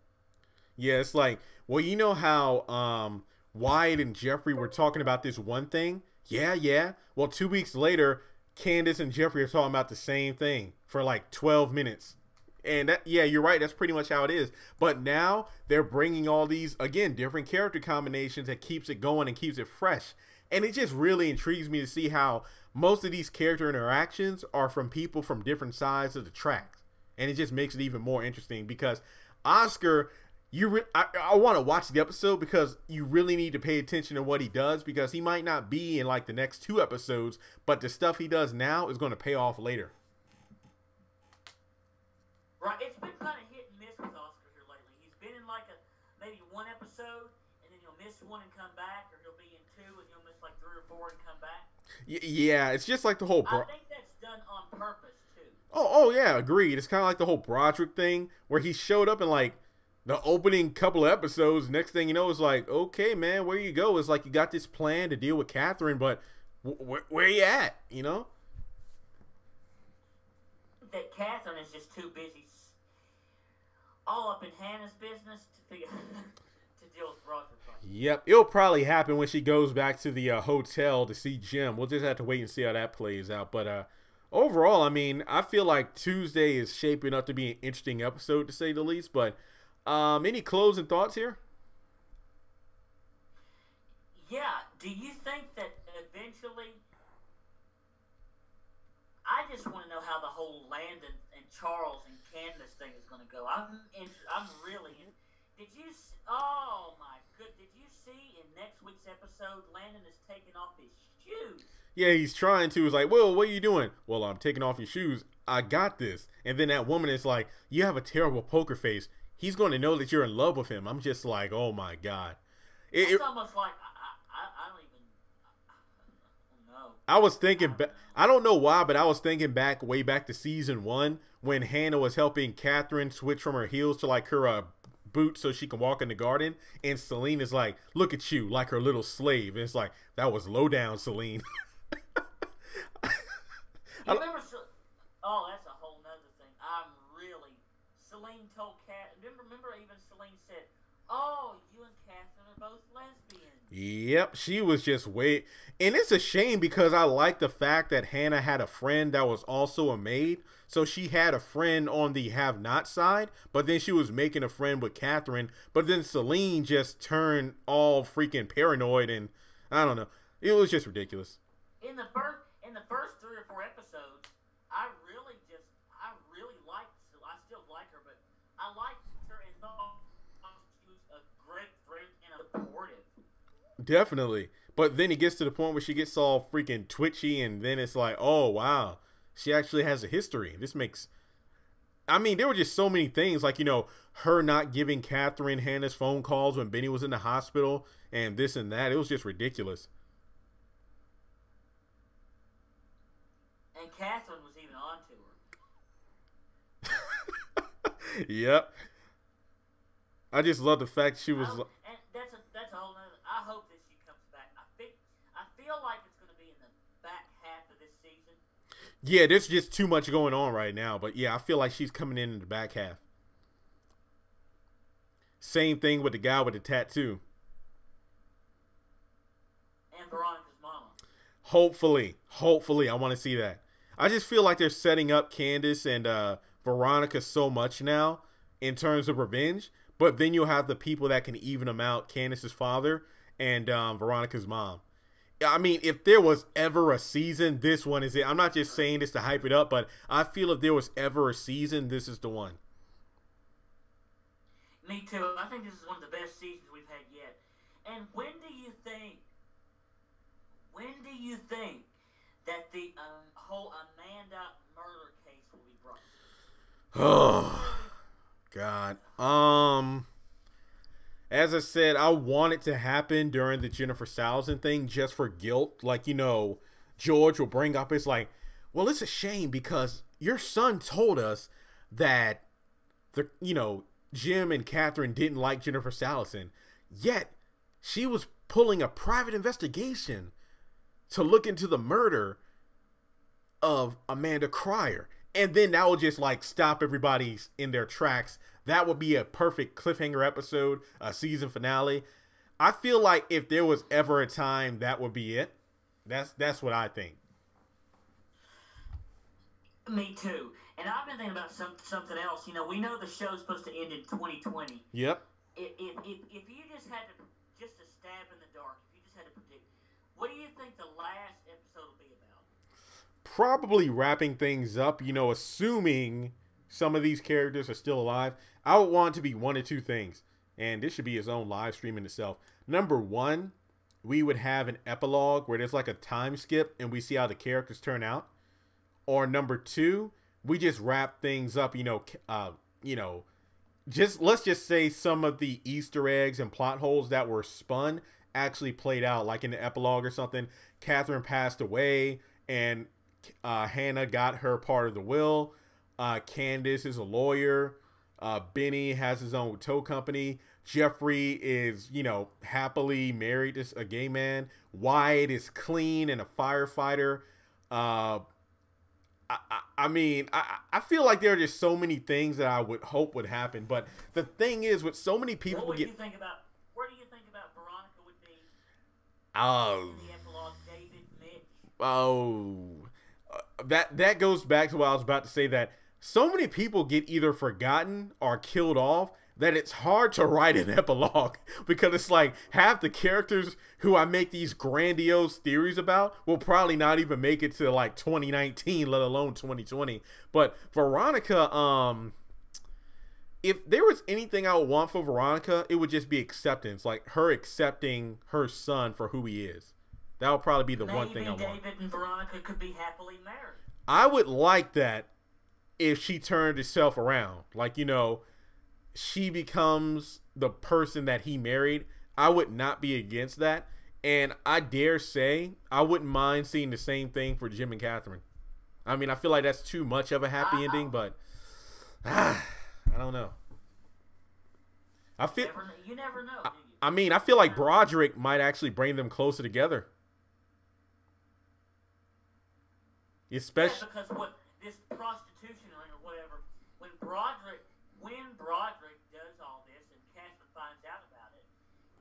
Yeah, it's like, well, you know how Wyatt and Jeffrey were talking about this one thing? Yeah. Well, 2 weeks later, Candace and Jeffrey are talking about the same thing for like 12 minutes. And you're right. That's pretty much how it is. But now they're bringing all these, again, different character combinations that keeps it going and keeps it fresh. And it just really intrigues me to see how most of these character interactions are from people from different sides of the tracks. And it just makes it even more interesting because Oscar, I want to watch the episode because you really need to pay attention to what he does because he might not be in like the next 2 episodes, but the stuff he does now is going to pay off later. Right, it's been kind of hit and miss with Oscar here lately. He's been in like maybe 1 episode, and then he'll miss 1 and come back, or he'll be in 2 and he'll miss like 3 or 4 and come back. Yeah, it's just like the whole. I think that's done on purpose too. Oh yeah, agreed. It's kind of like the whole Broderick thing where he showed up in like the opening couple of episodes. Next thing you know, it's like, okay, man, where you go? It's like you got this plan to deal with Catherine, but where you at? That Catherine is just too busy, all up in Hannah's business to figure to deal with Broderick. Yep, it'll probably happen when she goes back to the hotel to see Jim. We'll just have to wait and see how that plays out. But overall, I mean, I feel like Tuesday is shaping up to be an interesting episode, to say the least. But any closing thoughts here? Yeah, do you think that eventually... I just want to know how the whole Landon and Charles and Candace thing is going to go. I'm really... Did you see in next week's episode, Landon is taking off his shoes? Yeah, he's trying to. He's like, "Well, what are you doing?" "Well, I'm taking off your shoes. I got this." And then that woman is like, "You have a terrible poker face. He's going to know that you're in love with him." I'm just like, oh my God. It's almost like, I don't even know. I was thinking, I don't know why, but I was thinking way back to season 1 when Hannah was helping Catherine switch from her heels to like her boots so she can walk in the garden, and Celine is like, "Look at you, like her little slave." And it's like, that was low down, Celine. You remember? Oh, that's a whole nother thing. Celine told Kat. Remember, even Celine said, "Oh, you and Catherine are both lesbians." Yep, she was just and it's a shame because I like the fact that Hannah had a friend that was also a maid. So she had a friend on the have-not side, but then she was making a friend with Catherine. But then Celine just turned all freaking paranoid, and I don't know. It was just ridiculous. In the first 3 or 4 episodes, I still like her, but I liked her and thought she was a great friend and supportive. Definitely. But then it gets to the point where she gets all freaking twitchy, and then it's like, oh, wow. She actually has a history. This makes... I mean, there were just so many things, like, her not giving Catherine Hannah's phone calls when Benny was in the hospital, and this and that. It was just ridiculous. And Catherine was even on to her. Yep. I just love the fact she was... And that's a whole nother... I hope that she comes back. I feel like it's going to be in the back half of this season. Yeah, there's just too much going on right now. But yeah, I feel like she's coming in the back half. Same thing with the guy with the tattoo. And Veronica's mama. Hopefully, I want to see that. I just feel like they're setting up Candace and Veronica so much now in terms of revenge. But then you'll have the people that can even them out: Candace's father and Veronica's mom. I mean, if there was ever a season, this one is it. I'm not just saying this to hype it up, but I feel if there was ever a season, this is the one. Me too. I think this is one of the best seasons we've had yet. And when do you think that the whole Amanda murder case will be brought? Oh, God. As I said, I want it to happen during the Jennifer Salzin thing just for guilt. Like, you know, George will bring up, it's like, well, it's a shame because your son told us that Jim and Catherine didn't like Jennifer Salzin, yet she was pulling a private investigation to look into the murder of Amanda Cryer. And then that will just like stop everybody in their tracks. That would be a perfect cliffhanger episode, a season finale. I feel like if there was ever a time, that would be it. That's what I think. Me too. And I've been thinking about something else. You know, we know the show's supposed to end in 2020. Yep. If you just had to, just a stab in the dark, if you just had to predict, what do you think the last episode will be about? Probably wrapping things up, you know, assuming some of these characters are still alive. I would want it to be one or two things. And this should be its own live stream in itself. Number one, we would have an epilogue where there's like a time skip and we see how the characters turn out. Or number two, we just wrap things up, let's just say some of the Easter eggs and plot holes that were spun actually played out, like in the epilogue or something. Catherine passed away and Hannah got her part of the will. Candace is a lawyer. Benny has his own tow company. Jeffrey is, happily married to a gay man. Wyatt is clean and a firefighter. I feel like there are just so many things that I would hope would happen. But the thing is, with so many people where do you think about Veronica would be? In the epilogue, David, Mitch. That goes back to what I was about to say, that so many people get either forgotten or killed off that it's hard to write an epilogue, because it's like half the characters who I make these grandiose theories about will probably not even make it to like 2019, let alone 2020. But Veronica, if there was anything I would want for Veronica, it would just be acceptance, like her accepting her son for who he is. That would probably be the one thing I want. Maybe David and Veronica could be happily married. I would like that if she turned herself around. Like, she becomes the person that he married. I would not be against that. And I dare say I wouldn't mind seeing the same thing for Jim and Catherine. I mean, I feel like that's too much of a happy ending, but I don't know. You never know, do you? I mean, I feel like Broderick might actually bring them closer together. Especially because what this prostitution ring or whatever, when Broderick does all this and Catherine finds out about it,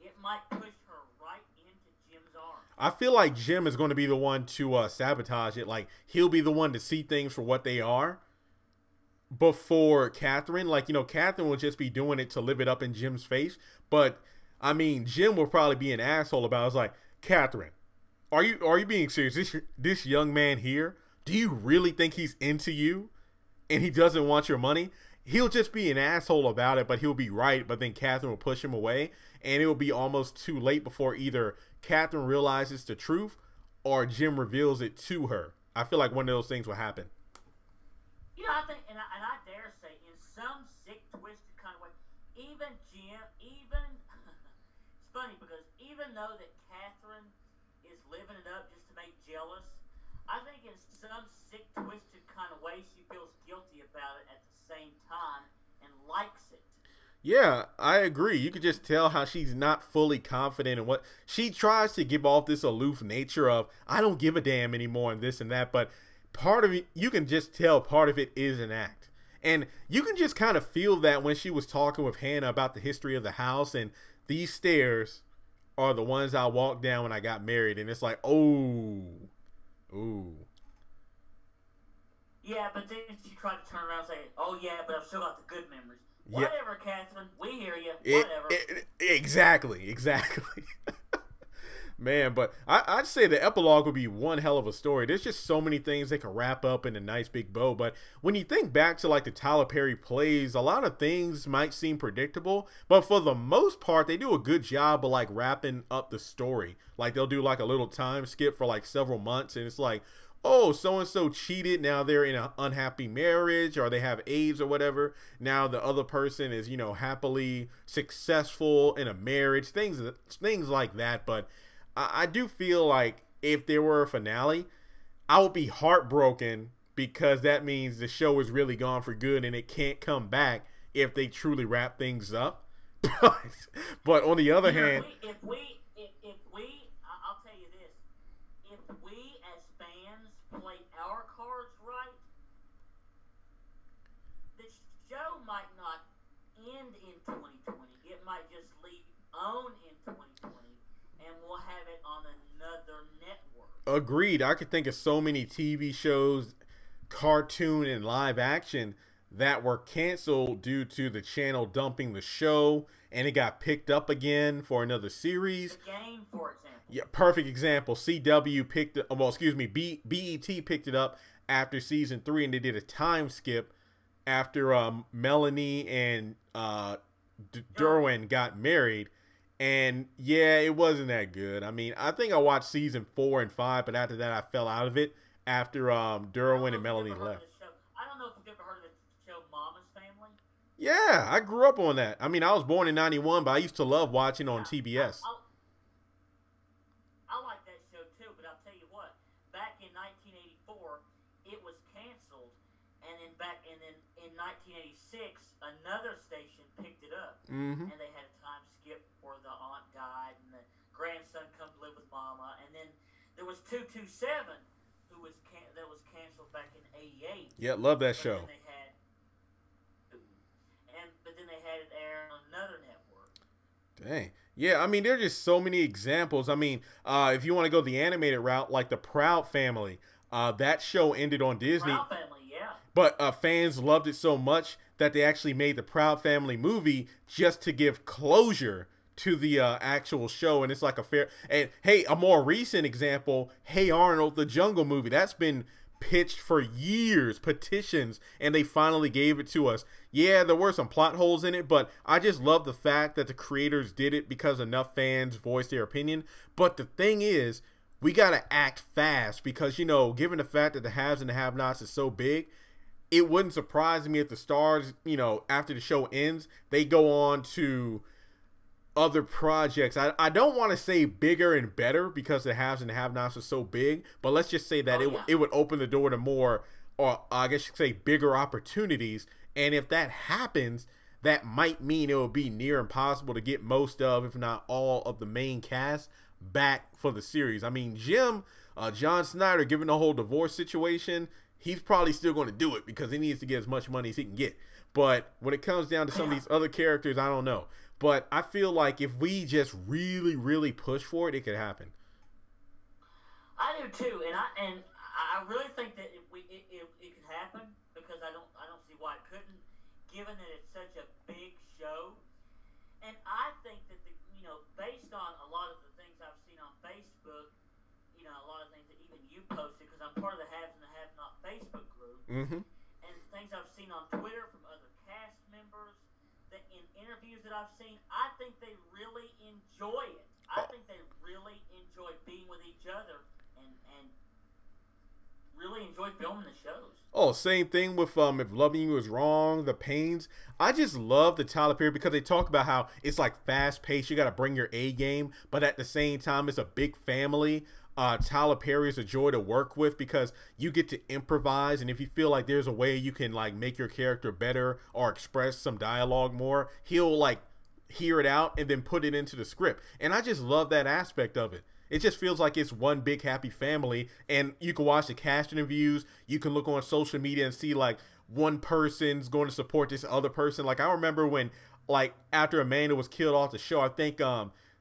it might push her right into Jim's arms. I feel like Jim is going to be the one to sabotage it. Like, he'll be the one to see things for what they are before Catherine. Like, Catherine will just be doing it to live it up in Jim's face. But, I mean, Jim will probably be an asshole about it. It's like, Catherine, are you being serious? This young man here, do you really think he's into you and he doesn't want your money? He'll just be an asshole about it, but he'll be right. But then Catherine will push him away, and it will be almost too late before either Catherine realizes the truth or Jim reveals it to her. I feel like one of those things will happen. I think, and I dare say, in some sick, twisted kind of way, even Jim, it's funny because even though that Catherine is living it up just to make jealous, I think in some sick, twisted kind of way, she feels guilty about it at the same time and likes it. Yeah, I agree. You could just tell how she's not fully confident in what she tries to give off, this aloof nature of, I don't give a damn anymore and this and that. But part of it, you can just tell part of it is an act. And you can just kind of feel that when she was talking with Hannah about the history of the house, and these stairs are the ones I walked down when I got married, and it's like, oh, ooh. Yeah, but then she tried to turn around and say, "Oh yeah, but I've still got the good memories." Yeah. Whatever, Catherine. We hear you. Whatever. Exactly. Man, but I'd say the epilogue would be one hell of a story. There's just so many things they can wrap up in a nice big bow. But when you think back to like the Tyler Perry plays, a lot of things might seem predictable, but for the most part, they do a good job of like wrapping up the story. Like they'll do like a little time skip for like several months, and it's like, oh, so-and-so cheated. Now they're in an unhappy marriage, or they have AIDS or whatever. Now the other person is, you know, happily successful in a marriage, things like that. But I do feel like if there were a finale, I would be heartbroken, because that means the show is really gone for good and it can't come back if they truly wrap things up. But on the other hand, if we, I'll tell you this: if we as fans play our cards right, the show might not end in 2020. It might just leave on in 2020. And we'll have it on another network. Agreed. I could think of so many TV shows, cartoon and live action, that were canceled due to the channel dumping the show, and it got picked up again for another series. The Game, for example. Yeah, perfect example. CW picked it, well, excuse me, BET picked it up after season 3, and they did a time skip after Melanie and Derwin got married. And yeah, it wasn't that good. I mean, I think I watched season 4 and 5, but after that I fell out of it after Derwin and Melanie left. I don't know if you've ever heard of the show Mama's Family. Yeah, I grew up on that. I mean, I was born in 91, but I used to love watching on TBS. I like that show too, but I'll tell you what, back in 1984, it was canceled, and then in 1986, another station picked it up, and they had a time skip where the aunt died and the grandson come to live with Mama, and then there was 227 that was canceled back in '88. Yeah, love that show. But then they had it air on another network. Dang. Yeah, I mean, there are just so many examples. I mean, if you want to go the animated route, like the Proud Family, that show ended on Disney. Proud Family, yeah. But fans loved it so much that they actually made the Proud Family movie just to give closure to the actual show. And it's like a fair... And hey, a more recent example, Hey Arnold, the Jungle movie. That's been pitched for years, petitions, and they finally gave it to us. Yeah, there were some plot holes in it, but I just love the fact that the creators did it because enough fans voiced their opinion. But the thing is, we got to act fast because, you know, given the fact that the haves and the have-nots is so big, it wouldn't surprise me if the stars, you know, after the show ends, they go on to other projects. I don't want to say bigger and better because the haves and the have-nots are so big, but let's just say that it would open the door to more, or I guess you could say bigger opportunities. And if that happens, that might mean it will be near impossible to get most of, if not all of the main cast back for the series. I mean, John Snyder, given the whole divorce situation, he's probably still going to do it because he needs to get as much money as he can get. But when it comes down to some of these other characters, I don't know. But I feel like if we just really, really push for it, it could happen. I do too, and I really think that it could happen because I don't see why it couldn't, given that it's such a big show. And I think that based on a lot of the things I've seen on Facebook, a lot of things that even you posted, because I'm part of the Haves and the Have Not Facebook group, and things I've seen on Twitter from other cast members, that in interviews that I've seen, I think they really enjoy it. I think they really enjoy being with each other and really enjoy filming the shows. Oh, same thing with If Loving You Is Wrong, The Pains. I just love the Tyler Perry because they talk about how it's like fast paced. You got to bring your A game, but at the same time, it's a big family. Tyler Perry is a joy to work with because you get to improvise, and if you feel like there's a way you can like make your character better or express some dialogue more, he'll like hear it out and then put it into the script. And I just love that aspect of it. It just feels like it's one big happy family, and you can watch the cast interviews. You can look on social media and see like one person's going to support this other person. Like, I remember when, like, after Amanda was killed off the show, I think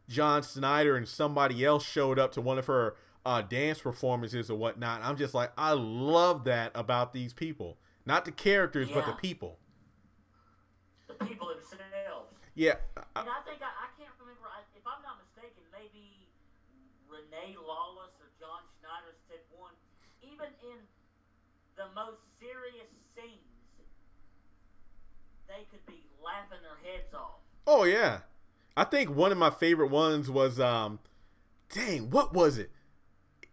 John Snyder and somebody else showed up to one of her dance performances or whatnot. I'm just like, I love that about these people. Not the characters, but the people. The people themselves. Yeah. And I think, I can't remember, if I'm not mistaken, maybe Renee Lawless or John Schneider said one, even in the most serious scenes, they could be laughing their heads off. Oh, yeah. I think one of my favorite ones was, dang, what was it?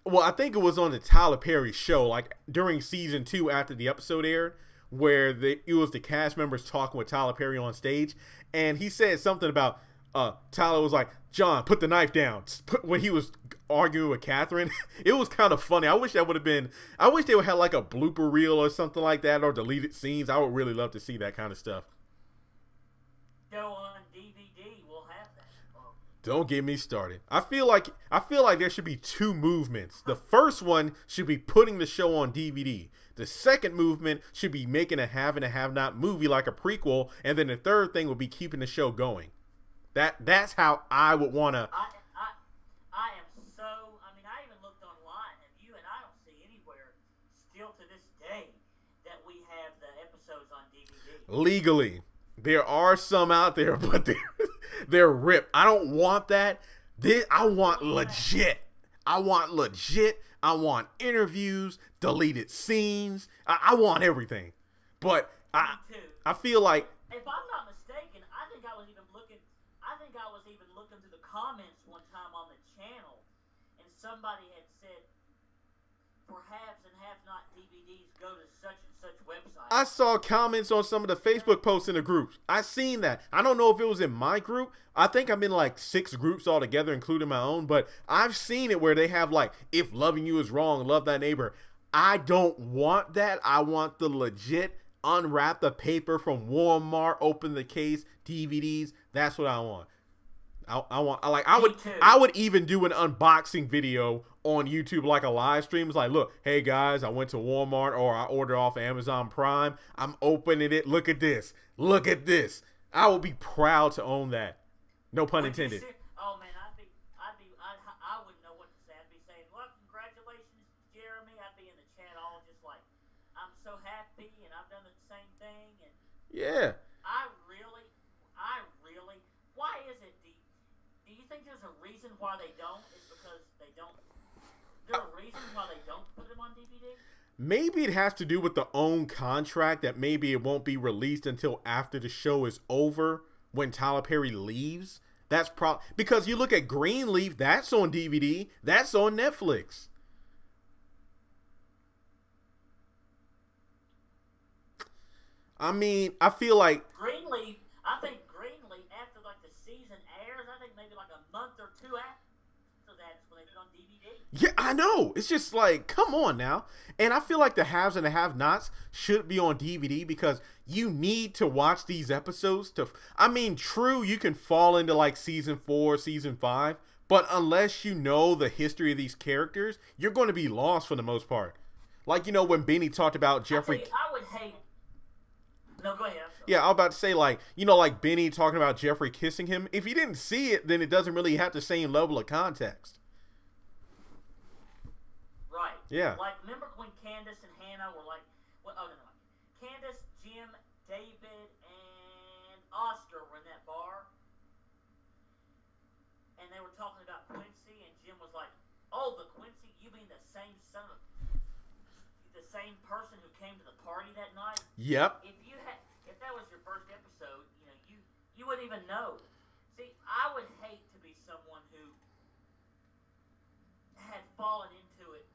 Well, I think it was on the Tyler Perry show, like during season 2 after the episode aired, where it was the cast members talking with Tyler Perry on stage, and he said something about, Tyler was like, John, put the knife down, when he was arguing with Catherine. It was kind of funny. I wish they would have had like a blooper reel or something like that, or deleted scenes. I would really love to see that kind of stuff. Go on DVD, we'll have that. Don't get me started. I feel like there should be 2 movements. The first one should be putting the show on DVD. The second movement should be making a have and a have not movie like a prequel, and then the third thing would be keeping the show going. That's how I would want to. I am so. I mean, I even looked online. Have you? And I don't see anywhere still to this day that we have the episodes on DVD. Legally, there are some out there, but they're ripped. I don't want that. I want legit. I want interviews, deleted scenes. I want everything. But I feel like, if I'm not mistaken, I think I was even looking through the comments one time on the channel, and somebody had said, for haves and have not DVDs, go to such and such website. I saw comments on some of the Facebook posts in the groups. I seen that. I don't know if it was in my group. I think I'm in like 6 groups altogether, including my own. But I've seen it where they have like, if loving you is wrong, love thy neighbor. I don't want that. I want the legit, unwrap the paper from Walmart, open the case, DVDs. That's what I want. I would even do an unboxing video on YouTube, like a live stream. It's like, look, hey guys, I went to Walmart, or I ordered off Amazon Prime. I'm opening it. Look at this. Look at this. I would be proud to own that. No pun intended. Oh man, I wouldn't know what to say. I'd be saying, well, congratulations, Jeremy. I'd be in the chat all just like, I'm so happy, and I've done the same thing. And yeah. I really. Why is it? Do you think there's a reason why they don't? Is because they don't. Is there a reason why they don't put them on DVD? Maybe it has to do with the own contract, that maybe it won't be released until after the show is over, when Tyler Perry leaves. That's because you look at Greenleaf, that's on DVD, that's on Netflix. I mean, I feel like Greenleaf. I think Greenleaf, after like the season airs, I think maybe like a month or 2 after that's when they put on DVD. Yeah, I know. It's just like, come on now. And I feel like the haves and the have-nots should be on DVD, because you need to watch these episodes to. I mean, true, you can fall into like season 4, season 5, but unless you know the history of these characters, you're going to be lost for the most part. Like, you know, when Benny talked about Jeffrey. I would hate. No, go ahead. Yeah, I was about to say, like, you know, like Benny talking about Jeffrey kissing him. If you didn't see it, then it doesn't really have the same level of context. Right. Yeah. Like, remember when Candace and Hannah were like, well, oh, no. Candace, Jim, David, and Oscar were in that bar. And they were talking about Quincy, and Jim was like, oh, the Quincy, you mean the same person who came to the party that night? Yep. If that was your first episode, you wouldn't even know. See, I would hate to be someone who had fallen into it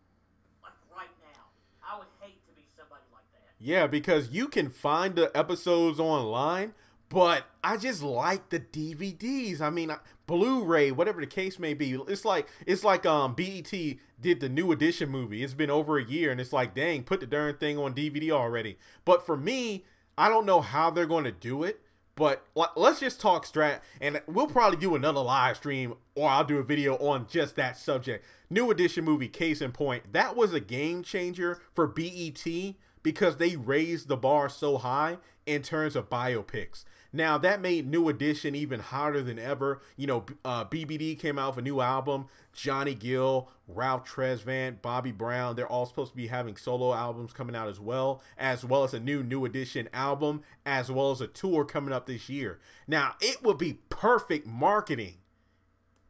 like right now. I would hate to be somebody like that. Yeah, because you can find the episodes online, but I just like the DVDs. I mean, Blu-ray, whatever the case may be. It's like BET did the New Edition movie. It's been over a year, and it's like, dang, put the darn thing on DVD already. But for me, I don't know how they're going to do it. But let's just talk strat, and we'll probably do another live stream, or I'll do a video on just that subject. New Edition movie, case in point, that was a game changer for BET, because they raised the bar so high in terms of biopics. Now, that made New Edition even hotter than ever. You know, BBD came out with a new album. Johnny Gill, Ralph Tresvant, Bobby Brown, they're all supposed to be having solo albums coming out as well as a New Edition album, as well as a tour coming up this year. Now, it would be perfect marketing.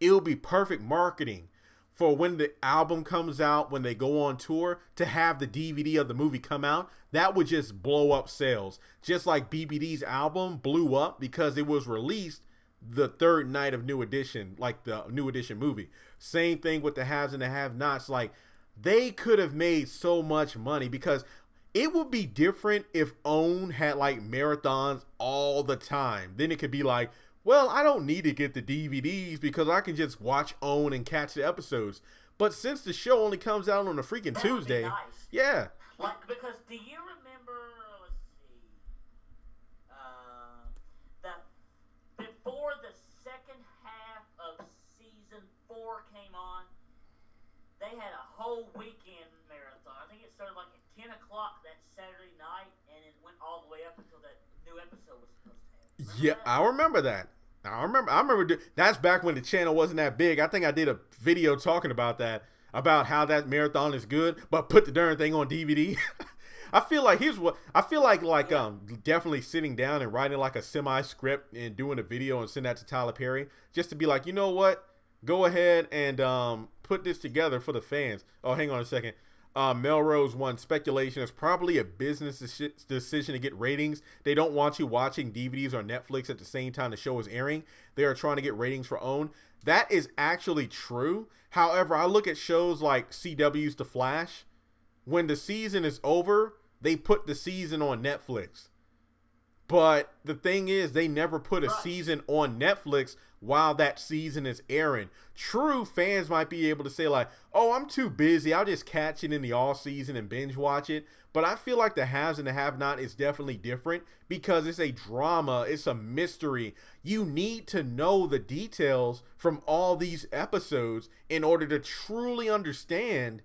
It would be perfect marketing for when the album comes out, when they go on tour, to have the DVD of the movie come out. That would just blow up sales. Just like BBD's album blew up because it was released the third night of New Edition, like the New Edition movie. Same thing with the haves and the have-nots. Like, they could have made so much money, because it would be different if OWN had like marathons all the time. Then it could be like, well, I don't need to get the DVDs because I can just watch OWN and catch the episodes. But since the show only comes out on a freaking Tuesday, nice. Yeah. Like, because do you remember? Let's see. That before the second half of season 4 came on, they had a whole weekend marathon. I think it started like at 10 o'clock that Saturday night, and it went all the way up until that new episode was supposed to have. Yeah, I remember that. I remember that's back when the channel wasn't that big. I think I did a video talking about that, about how that marathon is good, but put the darn thing on DVD. I feel like definitely sitting down and writing like a semi script and doing a video and send that to Tyler Perry, just to be like, you know what, go ahead and put this together for the fans. Oh, hang on a second. Melrose One, speculation is probably a business decision to get ratings. They don't want you watching DVDs or Netflix at the same time the show is airing. They are trying to get ratings for OWN. That is actually true. However, I look at shows like CW's The Flash. When the season is over, they put the season on Netflix. But the thing is, they never put a season on Netflix while that season is airing. True, fans might be able to say like, oh, I'm too busy, I'll just catch it in the off season and binge watch it. But I feel like the haves and the have-not is definitely different, because it's a drama, it's a mystery. You need to know the details from all these episodes in order to truly understand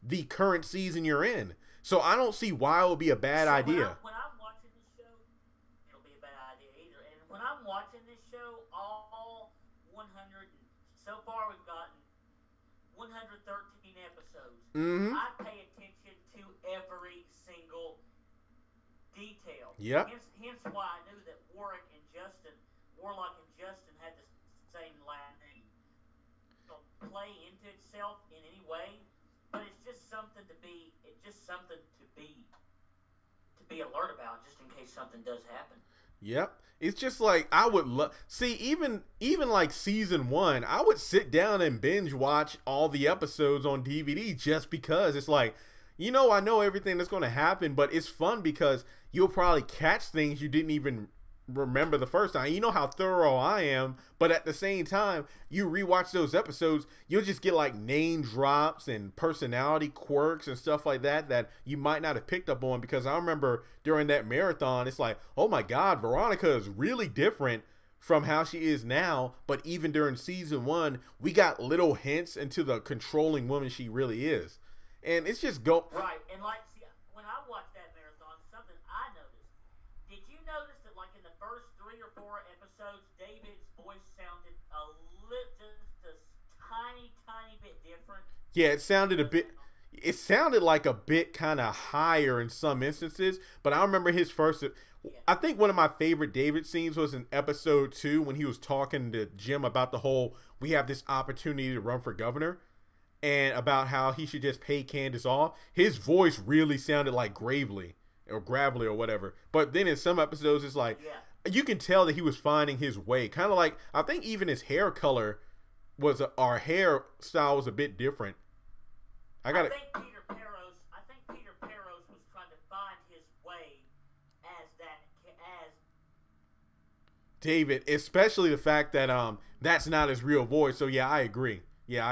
the current season you're in. So I don't see why it would be a bad idea. When I'm watching this show, it'll be a bad idea either. And when I'm watching this show, all 100, so far we've gotten 113 episodes. I pay attention to every single detail. Yep. Hence why I knew that Warlock and Justin had the same last name. It'll play into itself in any way, but it's just something to be alert about, just in case something does happen. Yep. It's just like, I would love, see, even like season 1, I would sit down and binge watch all the episodes on DVD, just because it's like, you know, I know everything that's going to happen, but it's fun because you'll probably catch things you didn't even remember the first time. You know how thorough I am, but at the same time, you rewatch those episodes, you'll just get like name drops and personality quirks and stuff like that you might not have picked up on. Because I remember during that marathon, it's like, oh my God, Veronica is really different from how she is now. But even during season 1, we got little hints into the controlling woman she really is. And it's just right. And like, see, when I watched that marathon, something I noticed. Did you notice that, like, in the first 3 or 4 episodes, David's voice sounded just a tiny bit different? Yeah, it sounded a bit. It sounded like a bit kind of higher in some instances. But I remember his first. I think one of my favorite David scenes was in episode 2 when he was talking to Jim about the whole, we have this opportunity to run for governor, and about how he should just pay Candace off. His voice really sounded like Gravely or Gravelly or whatever. But then in some episodes, it's like, you can tell that he was finding his way. Kind of like, I think even his hair color was, our hair style was a bit different. I think Peter Peros was trying to find his way as David, especially the fact that that's not his real voice. So yeah, I agree. There's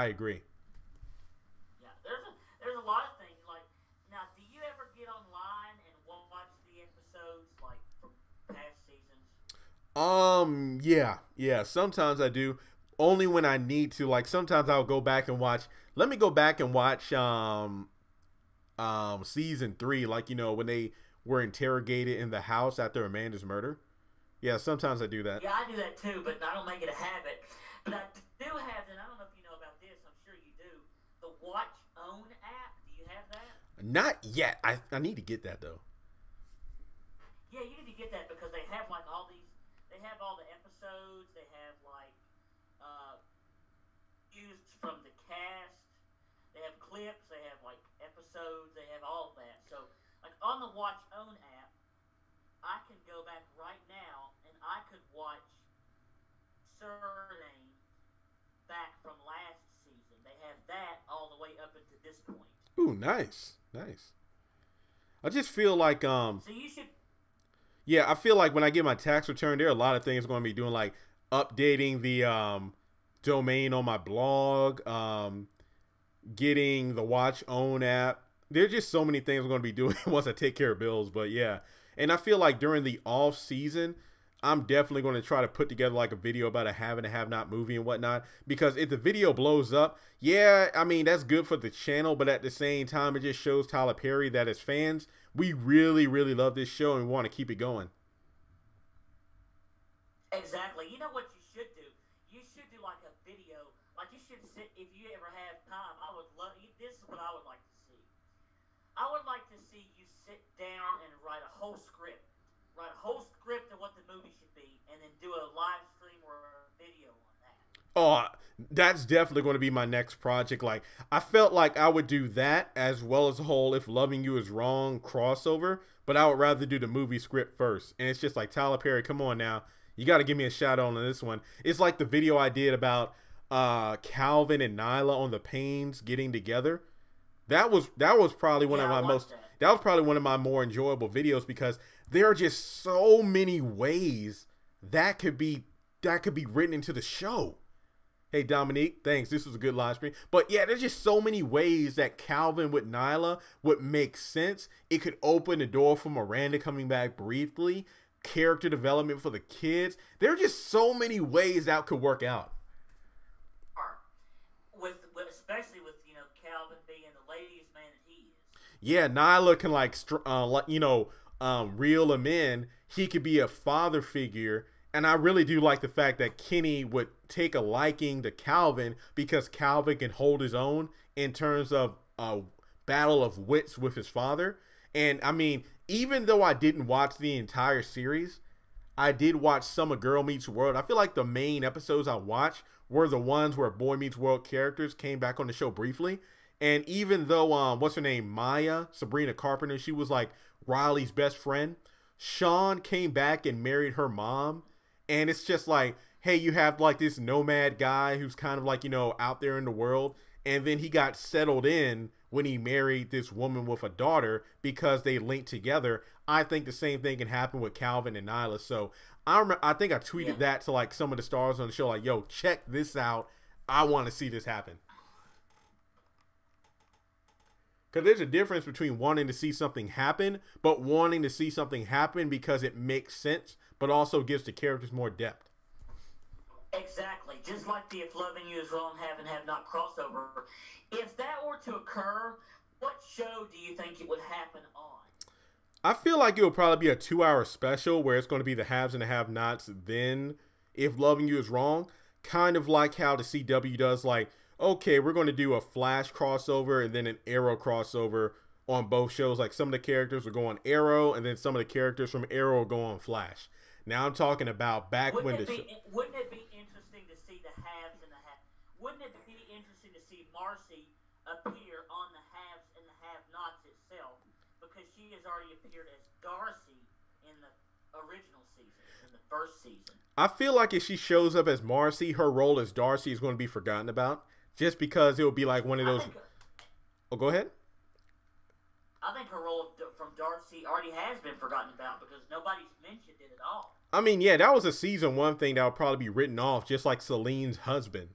a lot of things. Like, now, do you ever get online and watch the episodes, like, from past seasons? Yeah. Sometimes I do. Only when I need to. Like, sometimes I'll go back and watch. Let me go back and watch season 3, like, you know, when they were interrogated in the house after Amanda's murder. Yeah, sometimes I do that. Yeah, I do that too, but I don't make it a habit. But I do have, and I don't know if you know about this, I'm sure you do, the Watch Own app. Do you have that? Not yet. I need to get that, though. Yeah, you need to get that because they have like all these, they have all the episodes, they have like views from the cast, they have clips, they have like episodes, they have all of that. So like on the Watch Own app, I can go back right now and I could watch Surname back from last season. They have that all the way up into this point. Ooh, nice. Nice. I just feel like So you should. yeah, I feel like when I get my tax return, there are a lot of things going to be doing, like updating the domain on my blog, getting the Watch Own app. There's just so many things I'm going to be doing once I take care of bills. But yeah, and I feel like during the off season, I'm definitely going to try to put together like a video about a have and a have not movie and whatnot. Because if the video blows up, yeah, I mean, that's good for the channel. But at the same time, it just shows Tyler Perry that as fans, we really, really love this show and we want to keep it going. Exactly. You know what you should do? You should do like a video. Like you should sit, if you ever have time, I would love, this is what I would like to see. I would like to see you sit down and write a whole script. Write a whole script of what the movie should be, and then do a live stream or a video on that. Oh, that's definitely going to be my next project. Like, I felt like I would do that as well as the whole If Loving You Is Wrong crossover, but I would rather do the movie script first. And it's just like, Tyler Perry, come on now. You got to give me a shout out on this one. It's like the video I did about Calvin and Nyla on the Paynes getting together. That was probably one of my most... That was probably one of my more enjoyable videos because there are just so many ways that could be written into the show. Hey, Dominique, thanks. This was a good live stream. But yeah, there's just so many ways that Calvin with Nyla would make sense. It could open the door for Miranda coming back briefly, character development for the kids. There are just so many ways that could work out. Especially with, you know, Calvin being the ladies' man that he is. Yeah, Nyla can reel him in. He could be a father figure. And I really do like the fact that Kenny would take a liking to Calvin because Calvin can hold his own in terms of a battle of wits with his father. And I mean, even though I didn't watch the entire series, I did watch some of Girl Meets World. I feel like the main episodes I watched were the ones where Boy Meets World characters came back on the show briefly. And even though, what's her name? Maya, Sabrina Carpenter, she was like Riley's best friend. Sean came back and married her mom. And it's just like, hey, you have like this nomad guy who's kind of like, you know, out there in the world. And then he got settled in when he married this woman with a daughter because they linked together. I think the same thing can happen with Calvin and Nyla. So I think I tweeted that to like some of the stars on the show, like, yo, check this out. I want to see this happen. Because there's a difference between wanting to see something happen, but wanting to see something happen because it makes sense, but also gives the characters more depth. Exactly. Just like the If Loving You Is Wrong, Have and Have Not crossover. If that were to occur, what show do you think it would happen on? I feel like it will probably be a 2-hour special where it's going to be the haves and the have-nots. Then, If Loving You Is Wrong, kind of like how the CW does, like, okay, we're going to do a Flash crossover and then an Arrow crossover on both shows. Like, some of the characters will go on Arrow, and then some of the characters from Arrow will go on Flash. Now I'm talking about back when wouldn't it be interesting to see the haves and the have? Wouldn't it be interesting to see Marcy appear on the haves and the have-nots itself? Because she has already appeared as Darcy in the original season, in the first season. I feel like if she shows up as Marcy, her role as Darcy is going to be forgotten about. Just because it will be like one of those... Oh, go ahead. I think her role from Darcy already has been forgotten about because nobody's mentioned it at all. I mean, yeah, that was a season 1 thing that would probably be written off, just like Celine's husband.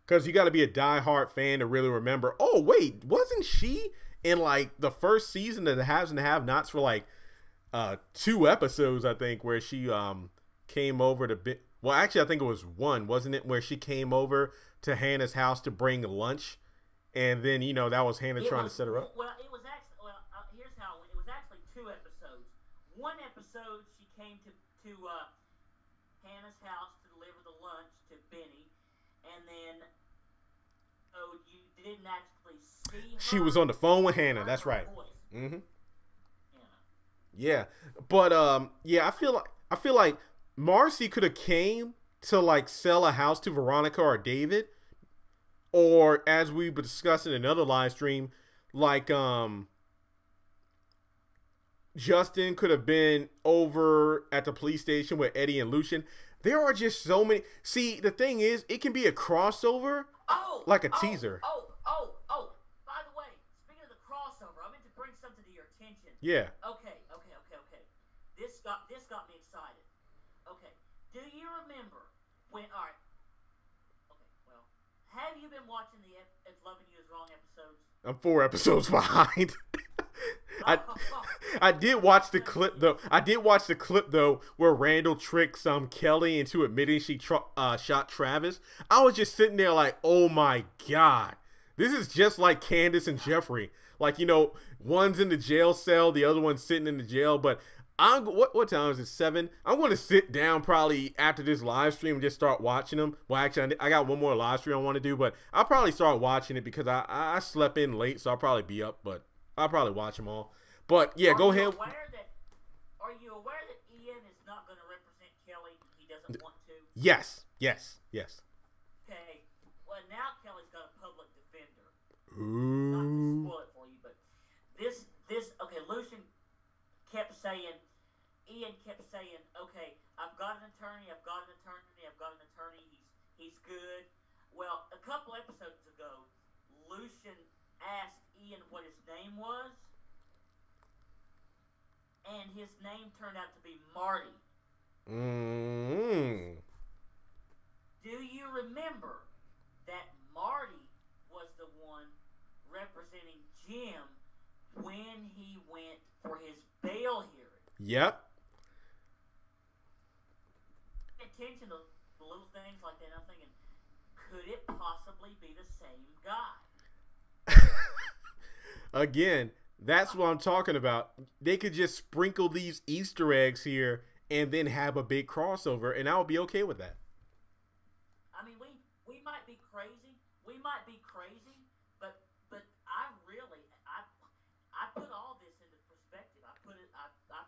Because you got to be a diehard fan to really remember, oh, wait, wasn't she in, like, the first season of the Haves and the Have-Nots for, like, 2 episodes, I think, where she came over to... Well, actually, I think it was 1, wasn't it? Where she came over to Hannah's house to bring lunch And then, you know, that was Hannah trying to set her up. Well, it was actually. Well, here's how it was actually 2 episodes. One episode, she came to Hannah's house to deliver the lunch to Benny, and then you didn't actually see her. She was on the phone with Hannah. That's right. Mm-hmm. Yeah, but yeah, I feel like Marcy could have came to like sell a house to Veronica or David. Or as we were discussing in another live stream, like Justin could have been over at the police station with Eddie and Lucian. There are just so many. See, the thing is, it can be a crossover, like a teaser. By the way, speaking of the crossover, I meant to bring something to your attention. Yeah. Okay. This got me excited. Okay. Do you remember when? All right. Have you been watching the It's Loving You Is Wrong episodes? I'm 4 episodes behind. I did watch the clip though. Where Randall tricks Kelly into admitting she shot Travis. I was just sitting there like, oh my god, this is just like Candace and Jeffrey. Like, you know, one's in the jail cell, the other one's sitting in the jail, but. What time is it? 7. I'm going to sit down probably after this live stream and just start watching them. Well, actually, I got one more live stream I want to do, but I'll probably start watching it because I slept in late, so I'll probably be up, but I'll probably watch them all. But yeah, go ahead. Are you aware that Ian is not going to represent Kelly? He doesn't want to. Yes. Okay. Well, now Kelly's got a public defender. Ooh. Not to spoil it for you, but this. Okay, Lucian kept saying. Ian kept saying, okay, I've got an attorney. He's good. Well, a couple episodes ago, Lucian asked Ian what his name was, and his name turned out to be Marty. Mm-hmm. Do you remember that Marty was the one representing Jim when he went for his bail hearing? Yep. Attention to little things like that. I'm thinking, could it possibly be the same guy? Again, that's what I'm talking about. They could just sprinkle these Easter eggs here and then have a big crossover, and I would be okay with that. I mean, we might be crazy. But I put all this into perspective. I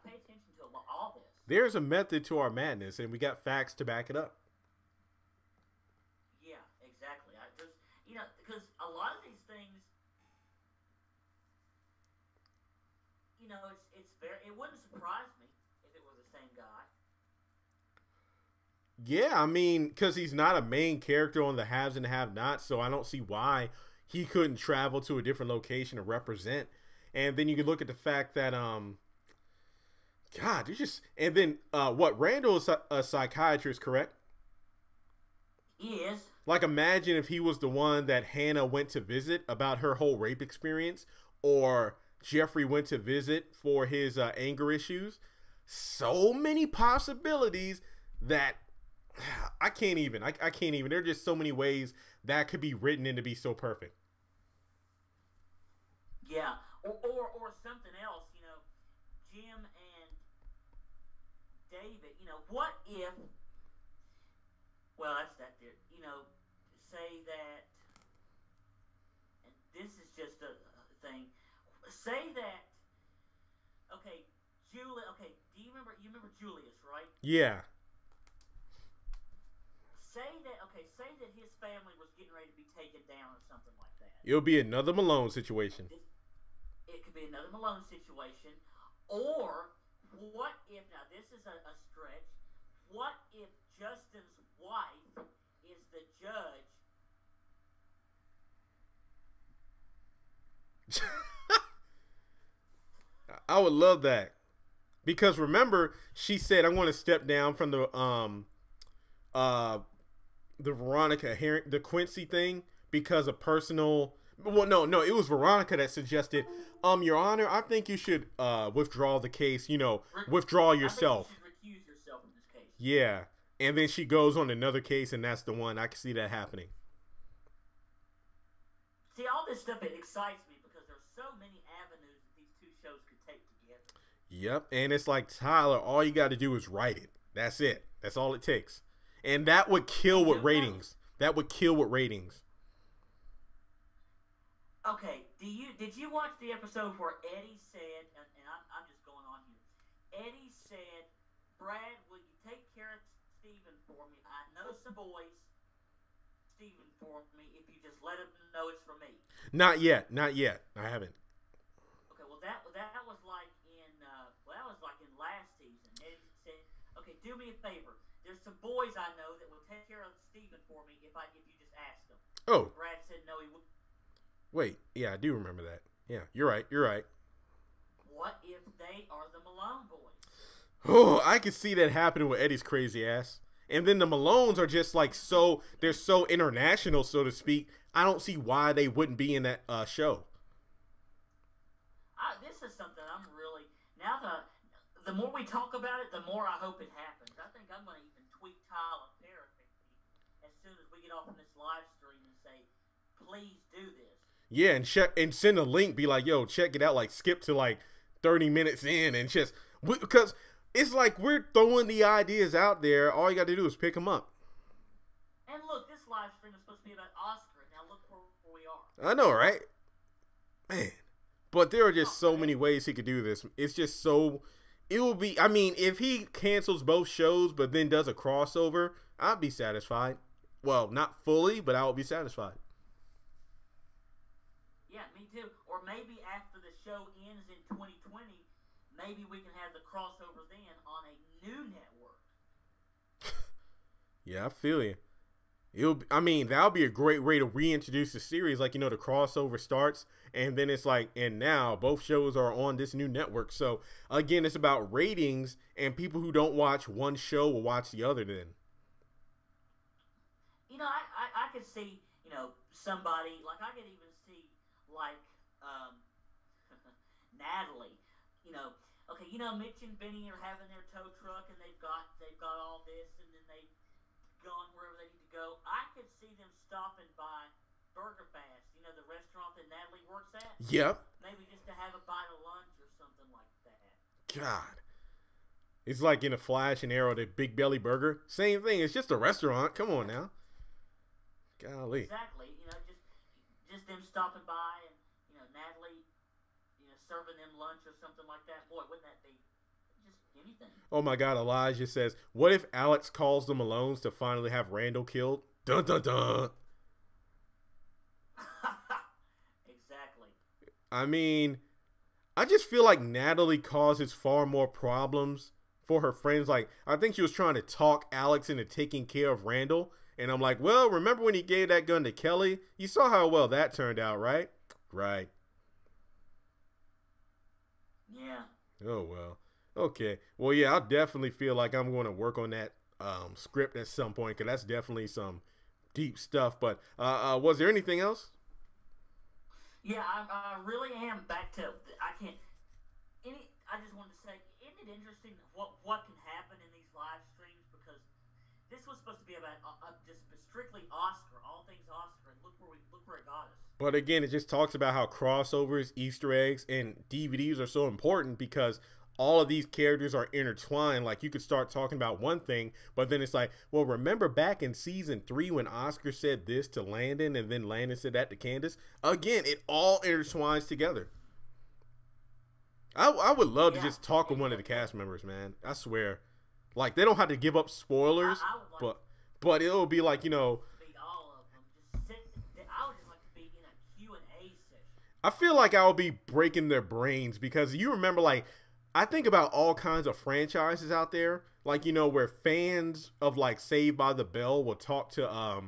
pay attention to all this. There's a method to our madness, and we got facts to back it up. Yeah, exactly. I just, because a lot of these things, it wouldn't surprise me if it was the same guy. Yeah, I mean, because he's not a main character on the Haves and the Have-Nots, so I don't see why he couldn't travel to a different location to represent. And then you can look at the fact that, God, and then Randall is a psychiatrist, correct? He is. Like, imagine if he was the one that Hannah went to visit about her whole rape experience, or Jeffrey went to visit for his anger issues. So many possibilities that I can't even. I can't even. There are just so many ways that could be written in to be so perfect. Yeah, or something else. Jim and David. What if? Well, that's that. There. Say that. And this is just a thing. Say that. Okay, Julie. Okay, do you remember? You remember Julius, right? Yeah. Say that his family was getting ready to be taken down or something like that. It'll be another Malone situation. It could be another Malone situation. Or, what if, now this is a stretch, what if Justin's wife is the judge? I would love that. Because remember, she said, I'm going to step down from the Veronica the Quincy thing because of personal. Well, no, it was Veronica that suggested, Your Honor, I think you should withdraw the case. Withdraw yourself. I think you should recuse yourself from this case. Yeah, and then she goes on another case, and that's the one. I can see that happening. See, all this stuff, it excites me because there's so many avenues that these two shows could take together. Yep, and it's like, Tyler, all you got to do is write it. That's it. That's all it takes. And that would kill with ratings. That would kill with ratings. Okay, did you watch the episode where Eddie said, and I'm just going on here, Eddie said, Brad, will you take care of Steven for me? I know some boys, Steven for me, if you just let him know it's for me. Not yet. I haven't. Okay, well that was like in last season. Eddie said, okay, do me a favor. There's some boys I know that will take care of Steven for me if you just ask them. Oh. Brad said no, he would. Wait, yeah, I do remember that. Yeah, you're right. What if they are the Malone boys? Oh, I could see that happening with Eddie's crazy ass. And then the Malones are just like they're so international, so to speak. I don't see why they wouldn't be in that show. This is something I'm really, now the more we talk about it, the more I hope it happens. I think I'm going to even tweet Tyler Perry as soon as we get off of this live stream and say, please do this. Yeah, and send a link, be like, yo, check it out, like skip to like 30 minutes in and just, because it's like we're throwing the ideas out there. All you got to do is pick them up. And look, this live stream is supposed to be about Oscar. Now look where we are. I know, right? Man. But there are just so many ways he could do this. It's just so, it will be, I mean, if he cancels both shows but then does a crossover, I'd be satisfied. Well, not fully, but I would be satisfied. Yeah, me too. Or maybe after the show ends in 2020, maybe we can have the crossover then on a new network. Yeah, I feel you. That'll be a great way to reintroduce the series. Like, the crossover starts, and then it's like, and now both shows are on this new network. So, again, it's about ratings, and people who don't watch one show will watch the other then. I could see, somebody, like, I could even see, like, Natalie, okay, Mitch and Benny are having their tow truck, and they've got all this, and then they've gone wherever they need to go. I could see them stopping by Burger Fast, the restaurant that Natalie works at. Yep. Maybe just to have a bite of lunch or something like that. God. It's like in a Flash and Arrow, the Big Belly Burger. Same thing. It's just a restaurant. Come on now. Golly. Exactly. Just them stopping by and, Natalie, serving them lunch or something like that. Boy, wouldn't that be just anything? Oh my God, Elijah says, what if Alex calls the Malones to finally have Randall killed? Dun dun dun. Exactly. I just feel like Natalie causes far more problems for her friends. Like, I think she was trying to talk Alex into taking care of Randall. And I'm like, well, remember when he gave that gun to Kelly? You saw how well that turned out, right? Right. Yeah. Oh, well. Okay. Well, yeah, I'll definitely feel like I'm going to work on that script at some point, because that's definitely some deep stuff. But was there anything else? Yeah, I really am back to, I just wanted to say, isn't it interesting what can happen in these live streams? Because this was supposed to be about just strictly Oscar, all things Oscar, and look where it got us. But again, it just talks about how crossovers, Easter eggs, and DVDs are so important, because all of these characters are intertwined. Like, you could start talking about one thing, but then it's like, well, remember back in season 3 when Oscar said this to Landon, and then Landon said that to Candace? Again, it all intertwines together. I would love to just talk with one of the cast members, man. I swear. Like, they don't have to give up spoilers, but it'll be like, Meet all of them. I would just like to be in a Q&A session. I feel like I'll be breaking their brains, because you remember, like, I think about all kinds of franchises out there, like, where fans of, like, Saved by the Bell will talk to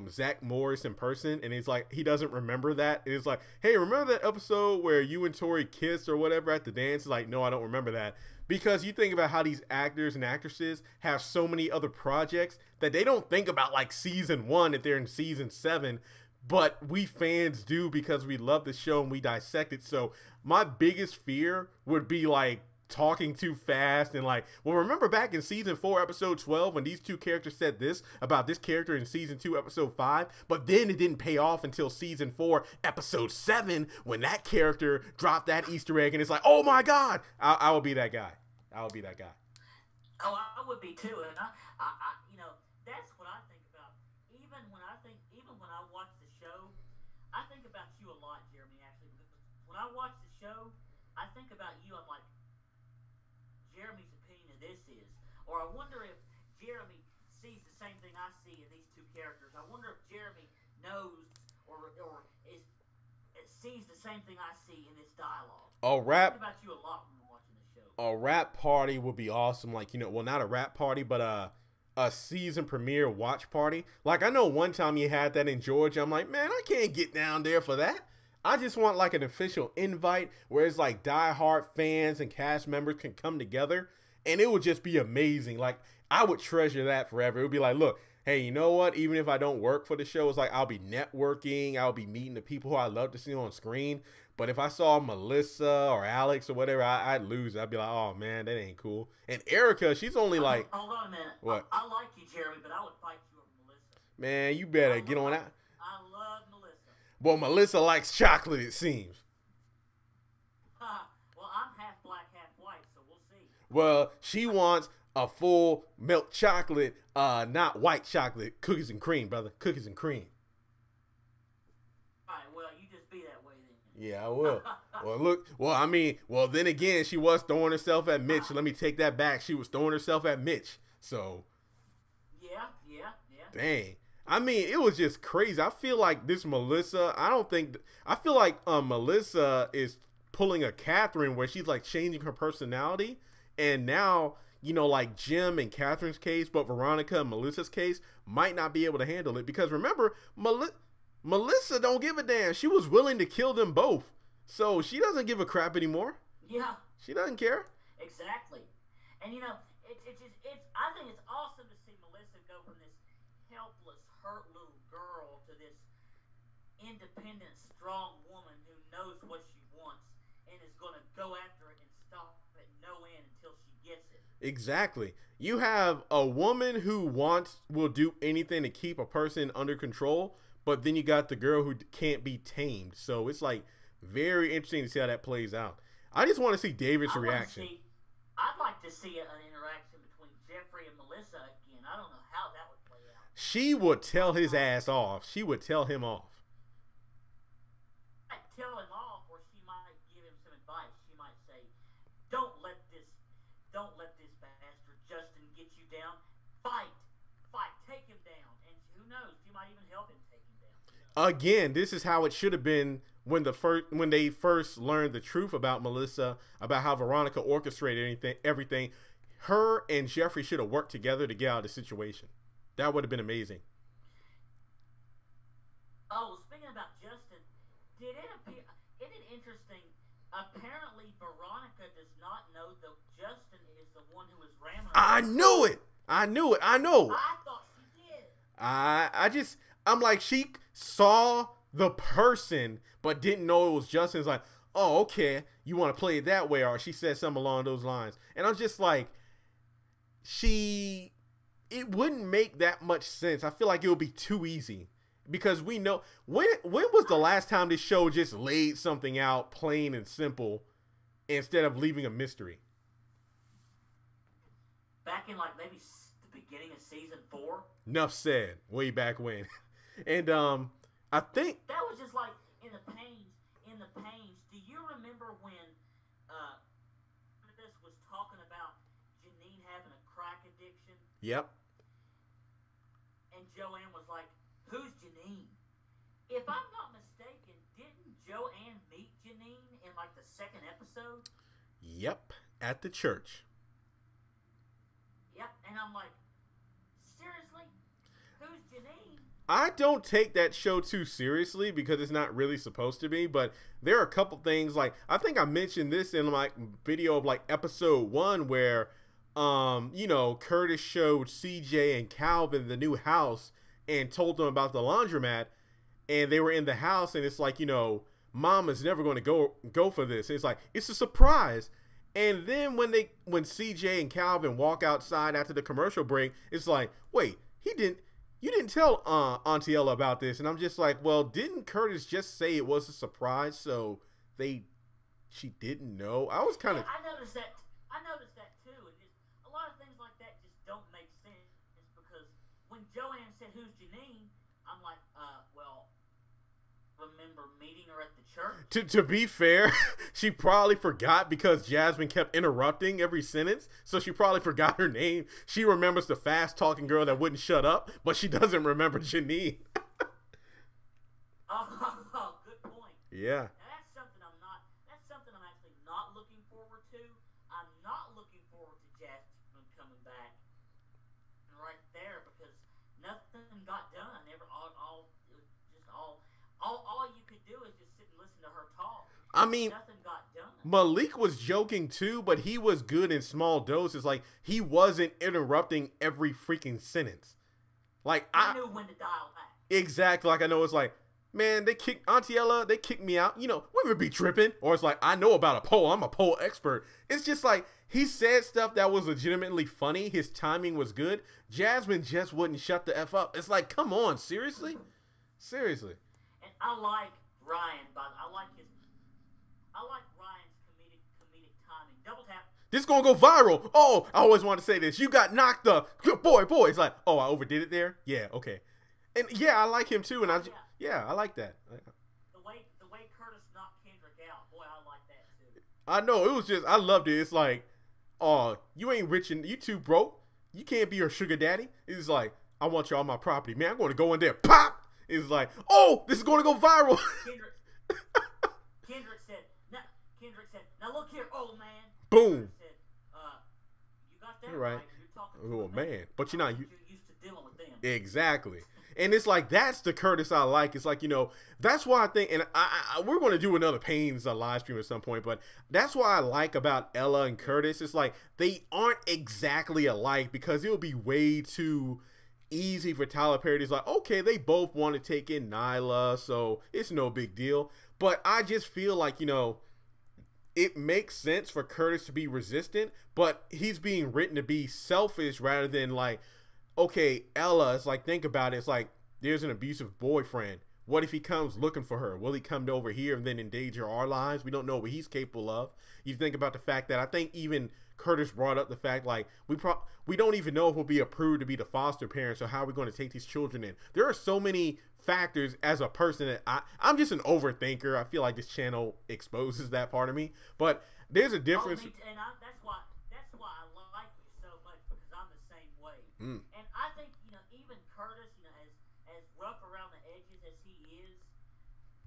Zach Morris in person, and he's like, he doesn't remember that, and it's like, hey, remember that episode where you and Tori kissed or whatever at the dance? It's like, no, I don't remember that. Because you think about how these actors and actresses have so many other projects that they don't think about, like, season 1 if they're in season 7, but we fans do, because we love the show and we dissect it. So my biggest fear would be, like, talking too fast and like, well, remember back in season 4 episode 12 when these two characters said this about this character in season 2 episode 5, but then it didn't pay off until season 4 episode 7 when that character dropped that Easter egg and it's like, oh my god, I will be that guy. I will be that guy. Oh, I would be too, and I you know, that's what I think about. Even when I watch the show, I think about you a lot, Jeremy. Actually, because when I watch the show, I think about you. I'm like, Jeremy's opinion of this is, or I wonder if Jeremy sees the same thing I see in these two characters. I wonder if Jeremy knows or sees the same thing I see in this dialogue. A rap. I think about you a lot when we're watching the show. A rap party would be awesome. Like, you know, well, not a rap party, but a season premiere watch party. Like, I know one time you had that in Georgia. I'm like, man, I can't get down there for that. I just want like an official invite where it's like diehard fans and cast members can come together, and it would just be amazing. Like, I would treasure that forever. It would be like, look, hey, you know what? Even if I don't work for the show, it's like I'll be networking. I'll be meeting the people who I love to see on screen. But if I saw Melissa or Alex or whatever, I'd lose. I'd be like, oh man, that ain't cool. And Erica, she's only like, hold on a minute. What? I like you, Jeremy, but I would fight you over Melissa. Man, you better get on that. I love Melissa. Well, Melissa likes chocolate, it seems. Well, I'm half black, half white, so we'll see. Well, she wants a full milk chocolate, not white chocolate. Cookies and cream, brother. Cookies and cream. All right, well, you just be that way then. Yeah, I will. Well, look. Well, I mean, well, then again, she was throwing herself at Mitch. Let me take that back. She was throwing herself at Mitch. So. Yeah. Dang. I mean, it was just crazy. I feel like this Melissa, I feel like Melissa is pulling a Catherine where she's like changing her personality. And now, you know, like Jim and Catherine's case, but Veronica and Melissa's case might not be able to handle it. Because remember, Melissa don't give a damn. She was willing to kill them both. So she doesn't give a crap anymore. Yeah. She doesn't care. Exactly. And you know, I think it's awesome to see Melissa go from this helpless, hurt little girl to this independent, strong woman who knows what she wants and is going to go after it and stop at no end until she gets it. Exactly. You have a woman who will do anything to keep a person under control, but then you got the girl who can't be tamed. So it's like very interesting to see how that plays out. I just want to see David's reaction. I'd like to see an interaction between Jeffrey and Melissa again. I don't know how that would play out. She would tell his ass off. She would tell him off. I'd tell him off, or she might give him some advice. She might say, don't let this bastard Justin get you down. Fight, take him down. And who knows, she might even help him take him down. Again, this is how it should have been when they first learned the truth about Melissa, about how Veronica orchestrated everything. Her and Jeffrey should have worked together to get out of the situation. That would have been amazing. Oh, speaking about Justin, isn't it interesting? Apparently, Veronica does not know that Justin is the one who is ramming her. I knew it. I know. I thought she did. I'm like, she saw the person, but didn't know it was Justin. It's like, oh, okay, you want to play it that way, or she said something along those lines. And I'm just like, it wouldn't make that much sense. I feel like it would be too easy. Because we know, when was the last time this show just laid something out plain and simple instead of leaving a mystery? Back in like maybe the beginning of season 4. Enough said. Way back when. And I think that was just like in the pains. Do you remember when this was talking about Janine having a crack addiction? Yep. And Joanne was like, who's Janine? If I'm not mistaken, didn't Joanne meet Janine in like the 2nd episode? Yep, at the church. Yep, and I'm like, seriously? Who's Janine? I don't take that show too seriously because it's not really supposed to be, but there are a couple things, like, I think I mentioned this in my video of like episode 1 where, you know, Curtis showed CJ and Calvin the new house and told them about the laundromat, and they were in the house, and it's like, you know, Mama's never going to go for this. And it's like, it's a surprise. And then when CJ and Calvin walk outside after the commercial break, it's like, wait, you didn't tell Auntie Ella about this. And I'm just like, well, didn't Curtis just say it was a surprise? So she didn't know. I was kind of. I noticed that too. And just, a lot of things like that just don't make sense. It's because when Joanne said, "Who's Janine?" I'm like, well, remember meeting her at the church? To be fair, she probably forgot because Jasmine kept interrupting every sentence, so she probably forgot her name. She remembers the fast-talking girl that wouldn't shut up, but she doesn't remember Janine. Oh, good point. Yeah. Now that's something I'm actually not looking forward to. I'm not looking forward to Jasmine coming back right there because nothing got done. All you could do is just sit and listen to her talk. I mean, nothing got done. Malik was joking too, but he was good in small doses. Like, he wasn't interrupting every freaking sentence. Like, I knew when to dial back. Exactly. Like, I know it's like, man, Auntie Ella, they kicked me out. You know, we would be tripping. Or it's like, I know about a pole. I'm a pole expert. It's just like, he said stuff that was legitimately funny. His timing was good. Jasmine just wouldn't shut the F up. It's like, come on, seriously? Seriously. And I like Ryan, but I like Ryan's comedic timing. Double tap. This is gonna go viral. Oh, I always want to say this. You got knocked up. Boy. It's like, oh, I overdid it there? Yeah, okay. And yeah, I like him too, and I like that. The way Curtis knocked Kendrick out, boy, I like that too. I know, it was just, I loved it. It's like, oh, you ain't rich and you too broke. You can't be her sugar daddy. It's like, I want you on my property, man. I'm going to go in there, pop. It's like, oh, this is going to go viral. Kendrick said, now look here, old man. Boom. Said, you got that You're right. You're talking to Oh, man. But you're not. You're used to dealing with them. Exactly. And it's like, that's the Curtis I like. It's like, you know, that's why I think, and we're going to do another Pains live stream at some point, but that's why I like about Ella and Curtis. It's like, they aren't exactly alike because it would be way too easy for Tyler Perry. It's like, okay, they both want to take in Nyla, so it's no big deal. But I just feel like, you know, it makes sense for Curtis to be resistant, but he's being written to be selfish rather than like, okay, Ella, it's like, think about it. It's like, there's an abusive boyfriend. What if he comes looking for her? Will he come over here and then endanger our lives? We don't know what he's capable of. You think about the fact that I think even Curtis brought up the fact, like, we don't even know if we'll be approved to be the foster parents, so how are we going to take these children in? There are so many factors as a person that I'm just an overthinker. I feel like this channel exposes that part of me. But there's a difference. And that's why I like you so much, because I'm the same way. And I think, you know, even Curtis, you know, as rough around the edges as he is,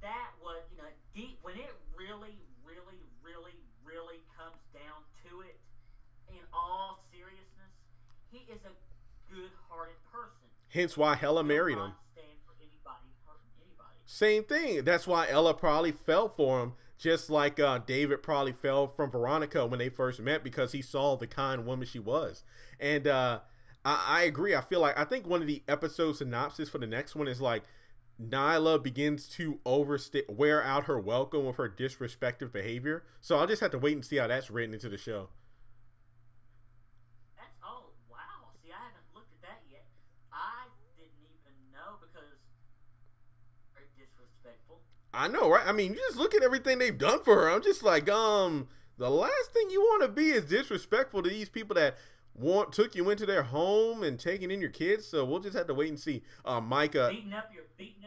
that was, you know, deep when it really, really, really, really comes down to it. In all seriousness, he is a good-hearted person. Hence why Ella married him. Stand for anybody hurting anybody. Same thing. That's why Ella probably fell for him, just like David probably fell from Veronica when they first met because he saw the kind woman she was. And I agree. I think one of the episode synopsis for the next one is like, Nyla begins to wear out her welcome with her disrespectful behavior. So I'll just have to wait and see how that's written into the show. I know, right? I mean, you just look at everything they've done for her. I'm just like, the last thing you want to be is disrespectful to these people that took you into their home and taking in your kids. So we'll just have to wait and see. Micah beating up your abusive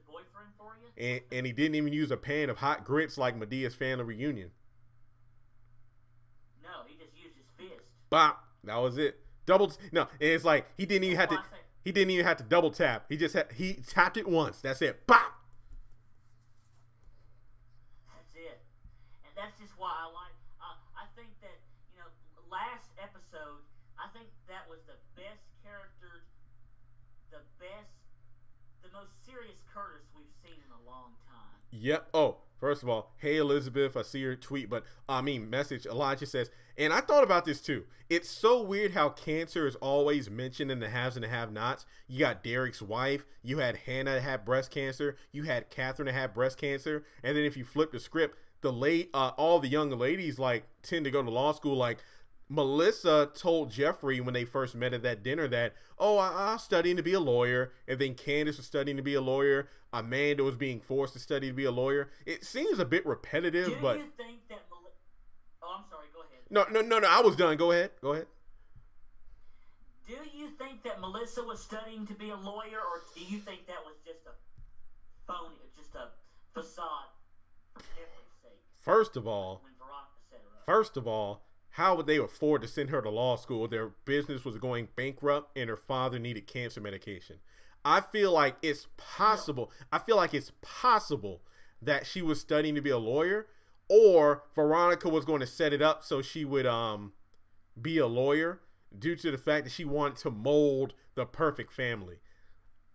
boyfriend for you, and he didn't even use a pan of hot grits like Medea's family reunion. No, he just used his fist. Bop. That was it. No, and it's like he didn't even have to. He didn't even have to double tap. He tapped it once. That's it. Bop. That's it. And that's just why I like. I think that, you know, last episode, I think that was the best character, the most serious Curtis we've seen in a long time. Yep. Oh, first of all, hey Elizabeth, I see your tweet, but message. Elijah says, and I thought about this too. It's so weird how cancer is always mentioned in the haves and the have-nots. You got Derek's wife, you had Hannah that had breast cancer, you had Catherine that had breast cancer, and then if you flip the script, all the young ladies like tend to go to law school. Like Melissa told Jeffrey when they first met at that dinner that, oh, I'm studying to be a lawyer. And then Candace was studying to be a lawyer. Amanda was being forced to study to be a lawyer. It seems a bit repetitive, but... Do you think that... Oh, I'm sorry. Go ahead. No. I was done. Go ahead. Do you think that Melissa was studying to be a lawyer, or do you think that was just a phony, just a facade for Jeffrey's sake? First of all, when Veronica set her up? how would they afford to send her to law school? Their business was going bankrupt and her father needed cancer medication. I feel like it's possible. That she was studying to be a lawyer, or Veronica was going to set it up so she would be a lawyer due to the fact that she wanted to mold the perfect family.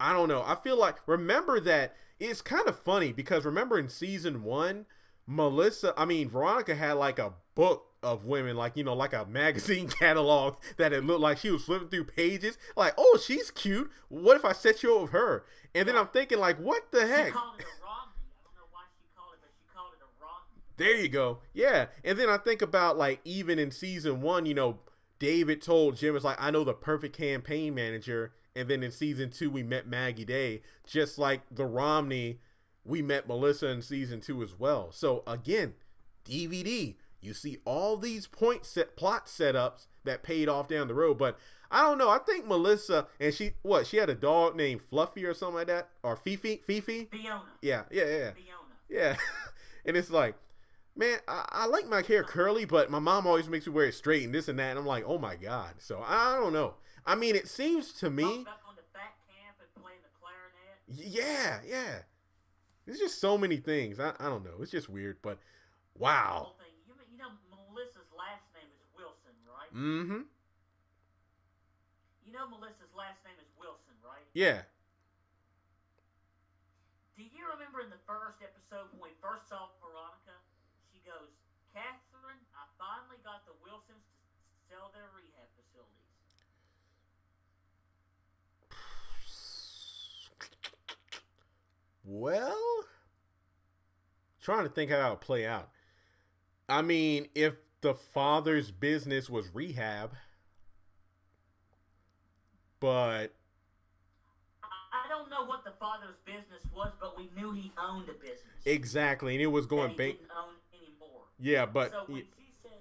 I don't know. I feel like, remember that it's kind of funny because remember in season 1, Veronica had like a book of women, like, you know, like a magazine catalog that it looked like she was flipping through pages. Like, oh, she's cute. What if I set you up with her? And then I'm thinking, like, what the heck? She called it a Romney. I don't know why she called it, but she called it a Romney. There you go. Yeah. And then I think about, like, even in season 1, you know, David told Jim, it's like, I know the perfect campaign manager. And then in season 2, we met Maggie Day. Just like the Romney, we met Melissa in season 2 as well. So, again, DVD. You see all these plot setups that paid off down the road. But I don't know. I think Melissa, and she had a dog named Fluffy or something like that? Or Fifi? Fiona. Yeah. Fiona. Yeah. And it's like, man, I like my hair curly, but my mom always makes me wear it straight and this and that. And I'm like, oh my God. So I don't know. I mean, it seems to me. Talk about going to fat camp and playing the clarinet. Yeah. There's just so many things. I don't know. It's just weird, but wow. You know, Melissa's last name is Wilson, right? Mm-hmm. You know Melissa's last name is Wilson, right? Yeah. Do you remember in the first episode when we first saw Veronica? She goes, Catherine, I finally got the Wilsons to sell their rehab facilities. Well, trying to think how that would play out. I mean, if the father's business was rehab, but I don't know what the father's business was, but we knew he owned a business. Exactly, and it was going bank. He didn't own anymore. Yeah, but so when she says,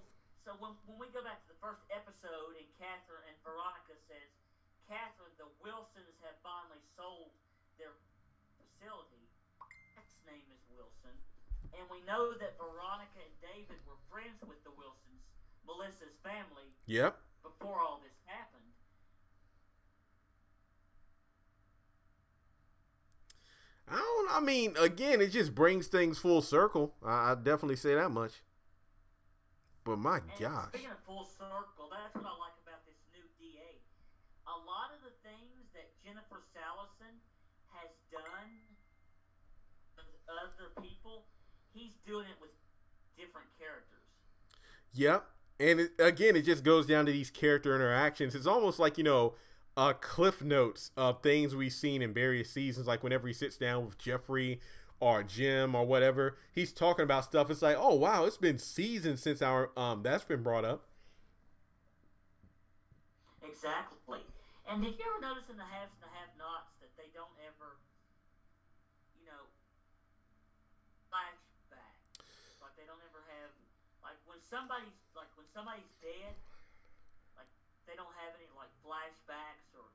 when we go back to the first episode, and Catherine and Veronica says, Catherine, the Wilsons have finally sold their facility. His name is Wilson. And we know that Veronica and David were friends with the Wilsons, Melissa's family. Yep. Before all this happened. I mean, again, it just brings things full circle. I definitely say that much. But my gosh. Speaking of full circle, that's what I like about this new DA. A lot of the things that Jennifer Salison has done with other people, he's doing it with different characters. Yep. And again, it just goes down to these character interactions. It's almost like, you know, cliff notes of things we've seen in various seasons. Like whenever he sits down with Jeffrey or Jim or whatever, he's talking about stuff. It's like, oh, wow, it's been seasons since our that's been brought up. Exactly. And did you ever notice in the haves and the have-nots that they don't ever, you know, flashback? Like they don't ever have, like when somebody's dead, like they don't have any like flashbacks or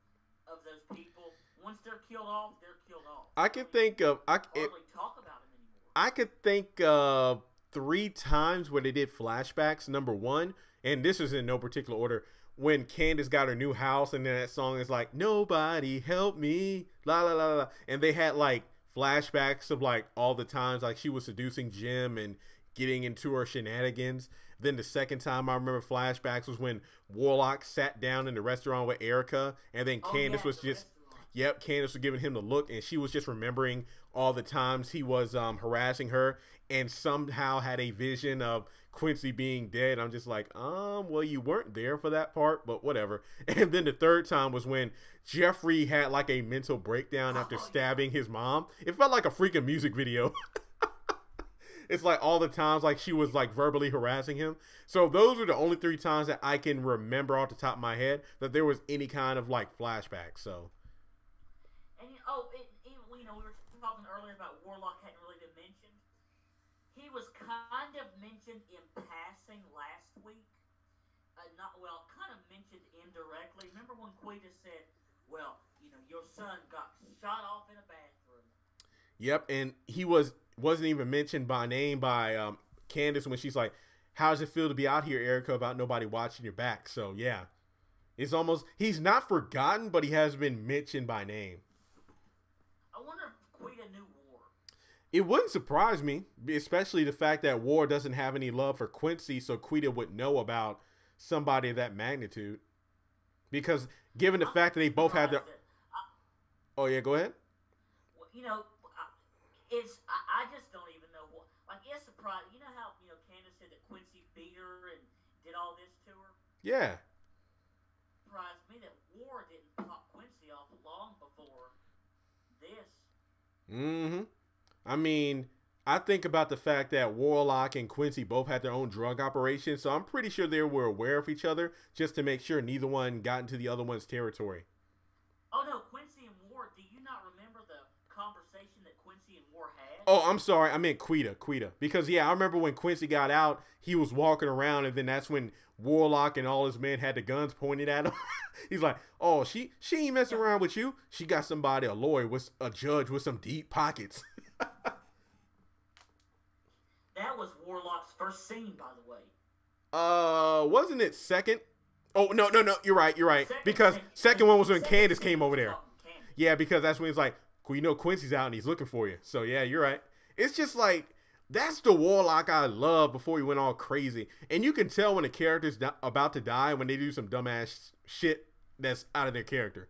of those people. Once they're killed off, they're killed off. I can think of hardly talk about them anymore. I could think of 3 times where they did flashbacks. Number 1, and this is in no particular order, when Candace got her new house, and then that song is like, nobody help me, la la la la, and they had like flashbacks of like all the times like she was seducing Jim and getting into her shenanigans. Then the second time I remember flashbacks was when Warlock sat down in the restaurant with Erica, and then Candace was just, Candace was giving him the look, and she was just remembering all the times he was harassing her, and somehow had a vision of Quincy being dead. I'm just like, well, you weren't there for that part, but whatever. And then the third time was when Jeffrey had like a mental breakdown after stabbing his mom. It felt like a freaking music video. It's like all the times like she was like verbally harassing him. So those are the only 3 times that I can remember off the top of my head that there was any kind of like flashback. So. And we were talking earlier about Warlock hadn't really been mentioned. He was kind of mentioned in passing last week. Kind of mentioned indirectly. Remember when Quita said, "Well, your son got shot off in a bathroom." Yep, and he wasn't even mentioned by name by Candace when she's like, "How does it feel to be out here, Erica, about nobody watching your back?" So yeah, it's almost he's not forgotten, but he has been mentioned by name. I wonder if Quita knew War. It wouldn't surprise me, especially the fact that War doesn't have any love for Quincy, so Quita would know about somebody of that magnitude. Because given the fact that they both had their... Oh, yeah, go ahead. I just don't even know what... Like, it's surprising. You know how, Candace said that Quincy beat her and did all this to her? Yeah. It surprised me that War didn't pop Quincy off long before this. Mm-hmm. I mean... I think about the fact that Warlock and Quincy both had their own drug operation, so I'm pretty sure they were aware of each other just to make sure neither one got into the other one's territory. Oh, no, Quincy and War, do you not remember the conversation that Quincy and War had? Oh, I'm sorry, I meant Quita. Because, yeah, I remember when Quincy got out, he was walking around, and then that's when Warlock and all his men had the guns pointed at him. He's like, oh, she ain't messing around with you. She got somebody, a lawyer, with a judge with some deep pockets. That was Warlock's first scene, by the way. Wasn't it second? Oh, no, you're right. Because second one was when Candace came over there. Yeah, because that's when he's like, Quincy's out and he's looking for you. So, yeah, you're right. It's just like, that's the Warlock I love before he went all crazy. And you can tell when a character's about to die when they do some dumbass shit that's out of their character.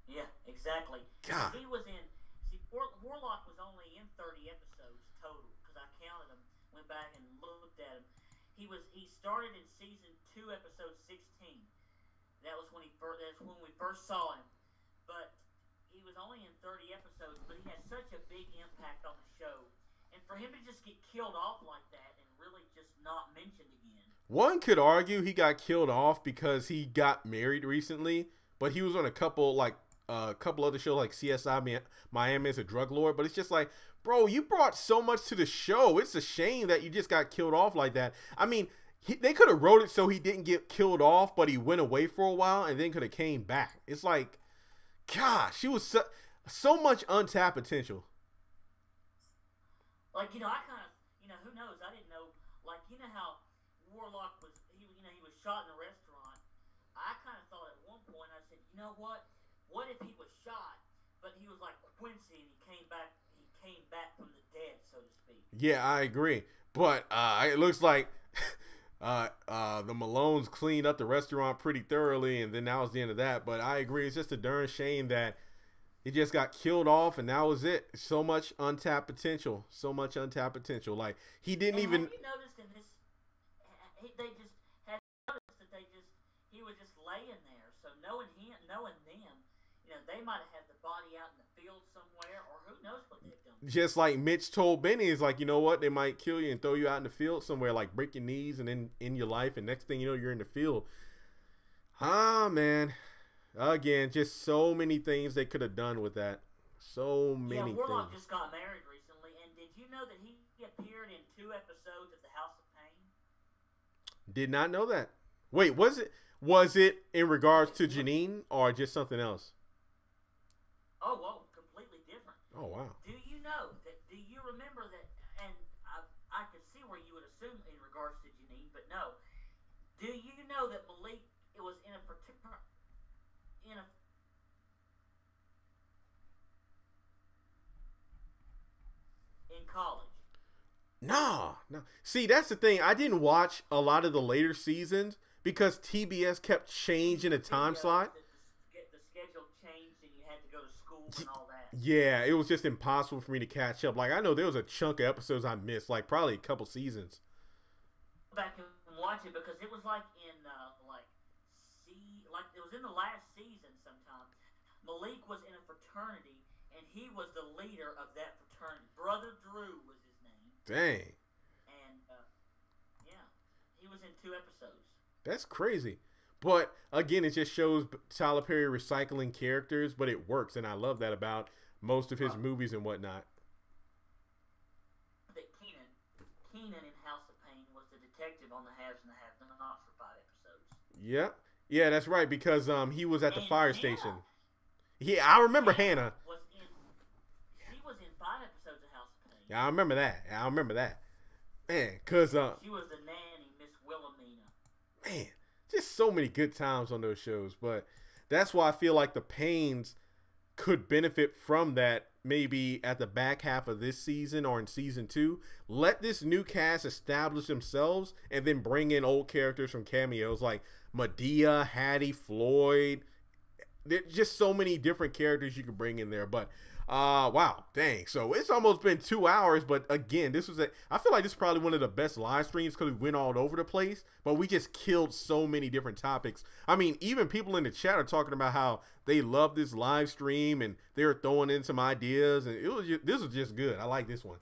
Yeah, exactly. God. He was in, Warlock was only in 30 episodes total. Counted him, went back and looked at him. He started in season 2, episode 16. That's when we first saw him. But he was only in 30 episodes, but he had such a big impact on the show. And for him to just get killed off like that and really just not mentioned again. One could argue he got killed off because he got married recently, but he was on a couple other shows like CSI Miami as a drug lord. But it's just like, bro, you brought so much to the show. It's a shame that you just got killed off like that. I mean, they could have wrote it so he didn't get killed off, but he went away for a while and then could have came back. It's like, gosh, he was so much untapped potential. Like, I kind of, who knows? I didn't know. Like, how Warlock was, he was shot in a restaurant. I kind of thought at one point, I said, you know what? What if he was shot, but he was like Quincy and he came back from the dead, so to speak. Yeah, I agree. But it looks like the Malones cleaned up the restaurant pretty thoroughly, and then that was the end of that. But I agree. It's just a darn shame that he just got killed off, and that was it. So much untapped potential. Like, he didn't even... Have you noticed in this, they just had noticed that he was just laying there. So knowing them, they might have had the body out in the field somewhere, or who knows what they've done. Just like Mitch told Benny, is like, you know what? They might kill you and throw you out in the field somewhere, like break your knees and then end your life. And next thing you know, you're in the field. Man. Again, just so many things they could have done with that. So many Warlock things. just got married recently. And did you know that he appeared in 2 episodes of The House of Pain? Did not know that. Wait, was it in regards to Janine or just something else? Oh, whoa, completely different. Oh, wow. Do you remember that, and I could see where you would assume in regards to Janine, but no. Do you know that Malik was in college? No. See, that's the thing. I didn't watch a lot of the later seasons because TBS kept changing the time slot. The schedule changed and you had to go to school and all that. Yeah, it was just impossible for me to catch up. Like, I know there was a chunk of episodes I missed, like probably a couple seasons. Go back and watch it because it was like in it was in the last season sometime. Malik was in a fraternity and he was the leader of that fraternity. Brother Drew was his name. Dang. And yeah, he was in 2 episodes. That's crazy. But again, it just shows Tyler Perry recycling characters, but it works, and I love that about most of his movies and whatnot. That Keenan in House of Pain was the detective on the Haves and the Have-Nots for 5 episodes. Yeah, yeah, that's right, because he was at the fire Hannah, station. Yeah, I remember Hannah. She was in 5 episodes of House of Pain. Yeah, I remember that. Man, cause she was the nanny, Miss Wilhelmina. Man, just so many good times on those shows. But that's why I feel like the Paynes could benefit from that maybe at the back half of this season or in season 2. Let this new cast establish themselves and then bring in old characters from cameos like Medea, Hattie, Floyd. There's just so many different characters you could bring in there. But wow, dang. So it's almost been 2 hours, but again, I feel like this is probably one of the best live streams because we went all over the place, but we just killed so many different topics. I mean, even people in the chat are talking about how they love this live stream and they're throwing in some ideas, and this was just good. I like this one.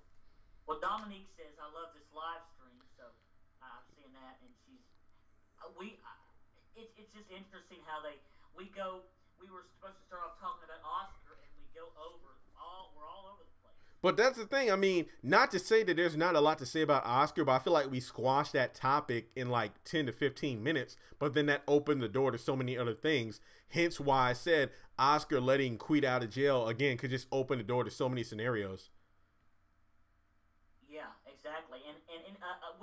Well, Dominique says, I love this live stream, so I've seen that, and it's just interesting how we were supposed to start off talking about Oscar, and we go over, we're all over the place. But that's the thing. I mean, not to say that there's not a lot to say about Oscar, but I feel like we squashed that topic in like 10 to 15 minutes, but then that opened the door to so many other things. Hence why I said Oscar letting Queet out of jail, again, could just open the door to so many scenarios. Yeah, exactly. And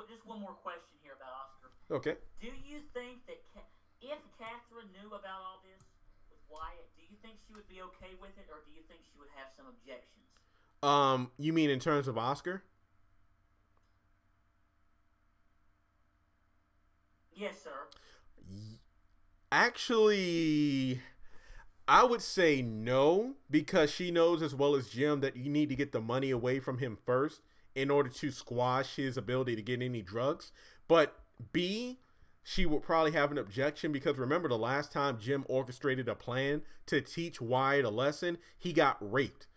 just one more question here about Oscar. Okay. Do you think that if Catherine knew about all this with Wyatt, do you think she would be okay with it, or do you think she would have some objections? You mean in terms of Oscar? Yes, sir. Actually, I would say no, because she knows as well as Jim that you need to get the money away from him first in order to squash his ability to get any drugs. But B, she would probably have an objection because remember the last time Jim orchestrated a plan to teach Wyatt a lesson, he got raped.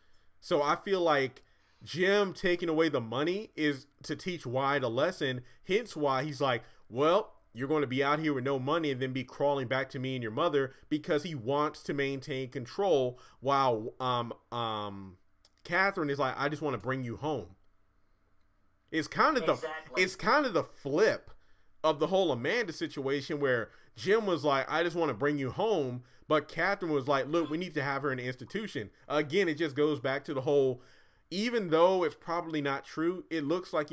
So I feel like Jim taking away the money is to teach Wyatt a lesson. Hence why he's like, well, you're going to be out here with no money and then be crawling back to me and your mother, because he wants to maintain control while Catherine is like, I just want to bring you home. It's kind of the flip of the whole Amanda situation where Jim was like, I just want to bring you home. But Catherine was like, look, we need to have her in an institution. Again, it just goes back to the whole, even though it's probably not true, it looks like,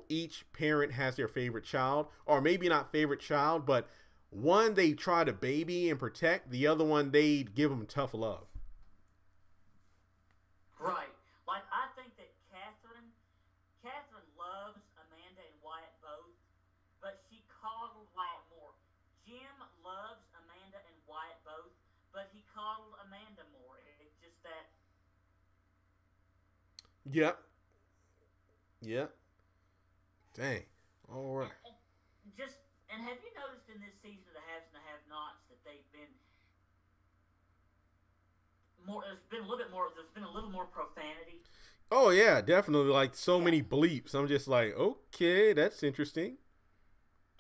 each parent has their favorite child, or maybe not favorite child, but one they try to baby and protect, the other one they give them tough love. Right. Like, I think that Catherine loves Amanda and Wyatt both, but she coddled Wyatt more. Jim loves Amanda and Wyatt both, but he coddled Amanda more. It's just that. Yep. Yep. Dang. All right. And have you noticed in this season of the Haves and the Have-Nots that they've been more? There's been a little bit more. There's been a little more profanity. Oh yeah, definitely. Like so many bleeps. I'm just like, okay, that's interesting.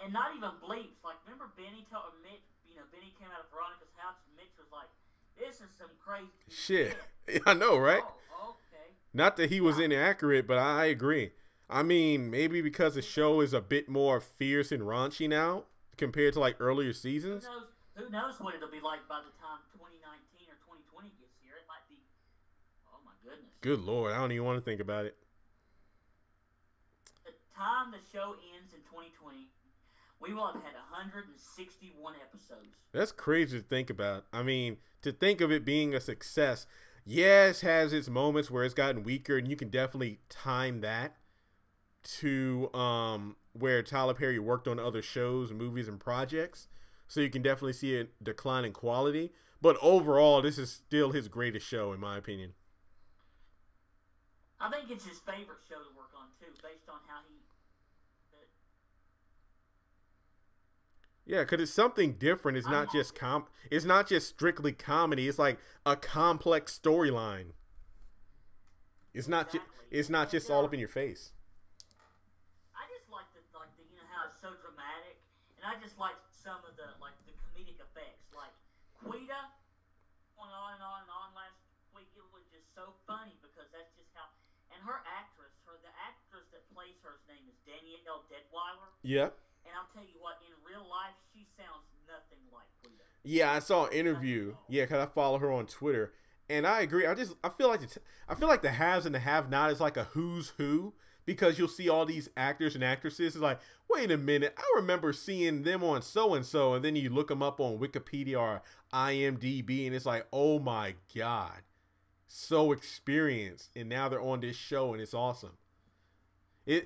And not even bleeps. Like, remember Benny Benny came out of Veronica's house and Mitch was like, this is some crazy shit. I know, right? Oh, okay. Not that he was inaccurate, but I agree. I mean, maybe because the show is a bit more fierce and raunchy now compared to like earlier seasons. Who knows what it'll be like by the time 2019 or 2020 gets here. It might be, oh my goodness. Good Lord, I don't even want to think about it. The time the show ends in 2020, we will have had 161 episodes. That's crazy to think about. I mean, to think of it being a success, yes, it has its moments where it's gotten weaker, and you can definitely time that to where Tyler Perry worked on other shows, movies, and projects. So you can definitely see a decline in quality. But overall, this is still his greatest show, in my opinion. I think it's his favorite show to work on, too, based on how he... Yeah, because it's something different. It's not just it's not just strictly comedy. It's like a complex storyline. It's not just all up in your face. so dramatic, and I just liked some of the comedic effects, like Quita going on and on and on last week. It was just so funny because that's just how. And the actress that plays her's name is Danielle Deadwyler. Yeah. And I'll tell you what, in real life, she sounds nothing like Quita. Yeah, I saw an interview. Yeah, because I follow her on Twitter, and I agree. I feel like the haves and the have-not is like a who's who, because you'll see all these actors and actresses. It's like, wait a minute, I remember seeing them on so and so, and then you look them up on Wikipedia or IMDb, and it's like, oh my god, so experienced, and now they're on this show, and it's awesome. The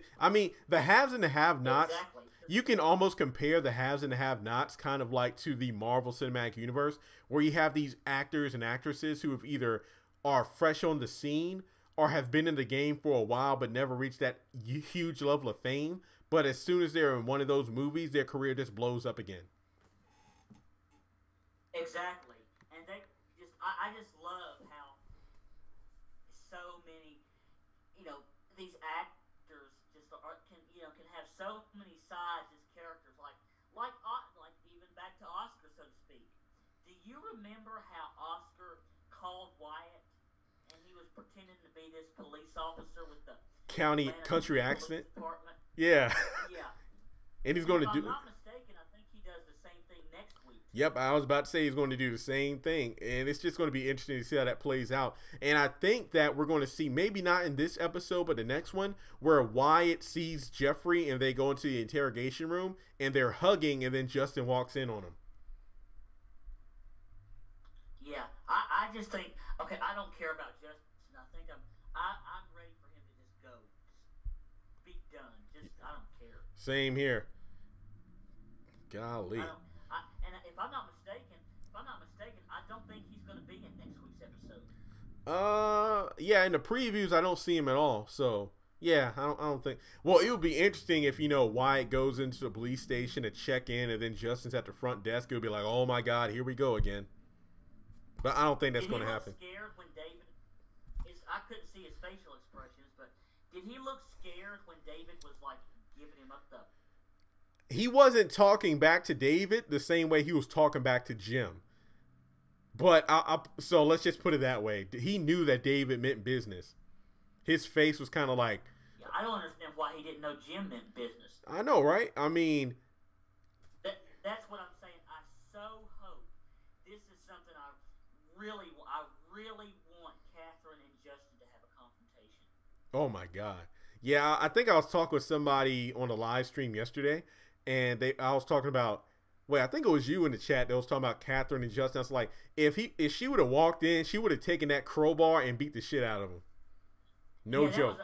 haves and the have-nots. Exactly. You can almost compare the haves and the have-nots kind of like to the Marvel Cinematic Universe, where you have these actors and actresses who have either are fresh on the scene or have been in the game for a while but never reached that huge level of fame. But as soon as they're in one of those movies, their career just blows up again. Exactly. And I just love how so many, these actors just can have so many sides as characters, like even back to Oscar, so to speak. Do you remember how Oscar called Wyatt, and he was pretending to be this police officer with the country accent? Department? Yeah. Yeah. And he's going to do. If I'm not mistaken, I think he does the same thing next week. Yep, I was about to say he's going to do the same thing, and it's just going to be interesting to see how that plays out. And I think that we're going to see, maybe not in this episode, but the next one, where Wyatt sees Jeffrey and they go into the interrogation room and they're hugging, and then Justin walks in on him. Yeah, I just think, okay, I don't care about Justin. I think I'm ready for him to just go, just be done. I don't care. Same here. Golly. And if I'm not mistaken, I don't think he's going to be in next week's episode. Yeah, in the previews I don't see him at all. So yeah, I don't think. Well, it would be interesting if Wyatt goes into the police station to check in, and then Justin's at the front desk. It'll be like, oh my god, here we go again. But I don't think that's going to happen. Did he look scared when David? I couldn't see his facial expressions, but did he look scared when David was like giving him up the? He wasn't talking back to David the same way he was talking back to Jim. But so let's just put it that way. He knew that David meant business. His face was kind of like. Yeah, I don't understand why he didn't know Jim meant business. I know, right? I mean. That's what I'm saying. I so hope this is something I really want Catherine and Justin to have a confrontation. Oh my god. Yeah, I think I was talking with somebody on a live stream yesterday, and I was talking about, I think it was you in the chat that was talking about Catherine and Justin. I was like, if she would have walked in, she would have taken that crowbar and beat the shit out of him. No joke.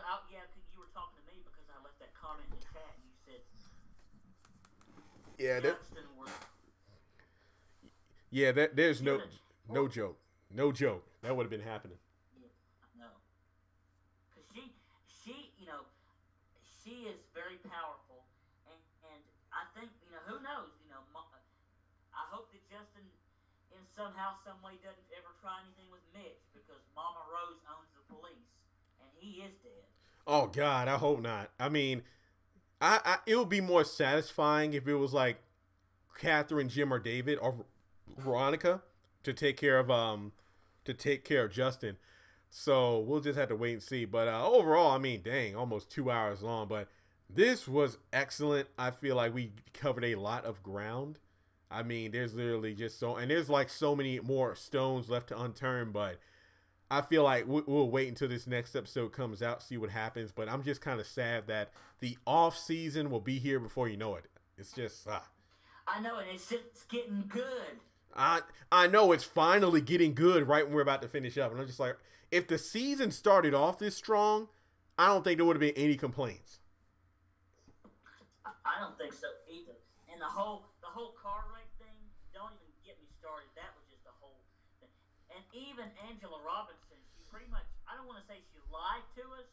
You were talking to me because I left that comment in the chat, and you said, yeah, Justin was. Yeah, there's no joke. No joke. That would have been happening. Yeah, no. Because she is very powerful, and I think, who knows, I hope that Justin in somehow, some way doesn't ever try anything with Mitch, because Mama Rose owns the police, and he is dead. Oh God, I hope not. I mean, it would be more satisfying if it was like Catherine, Jim, or David, or Veronica to take care of Justin. So we'll just have to wait and see. But overall, I mean, dang, almost 2 hours long. But this was excellent. I feel like we covered a lot of ground. I mean, there's literally just there's like so many more stones left to unturn. But I feel like we'll wait until this next episode comes out, see what happens. But I'm just kind of sad that the off season will be here before you know it. It's just I know, and it's getting good. I know it's finally getting good right when we're about to finish up. And I'm just like, if the season started off this strong, I don't think there would have been any complaints. I don't think so either. And the whole car wreck thing, don't even get me started. That was just a whole thing. And even Angela Robinson, she pretty much, I don't want to say she lied to us,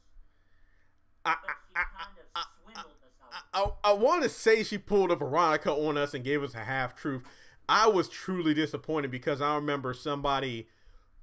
but she kind of swindled us. I want to say she pulled a Veronica on us and gave us a half-truth. I was truly disappointed because I remember somebody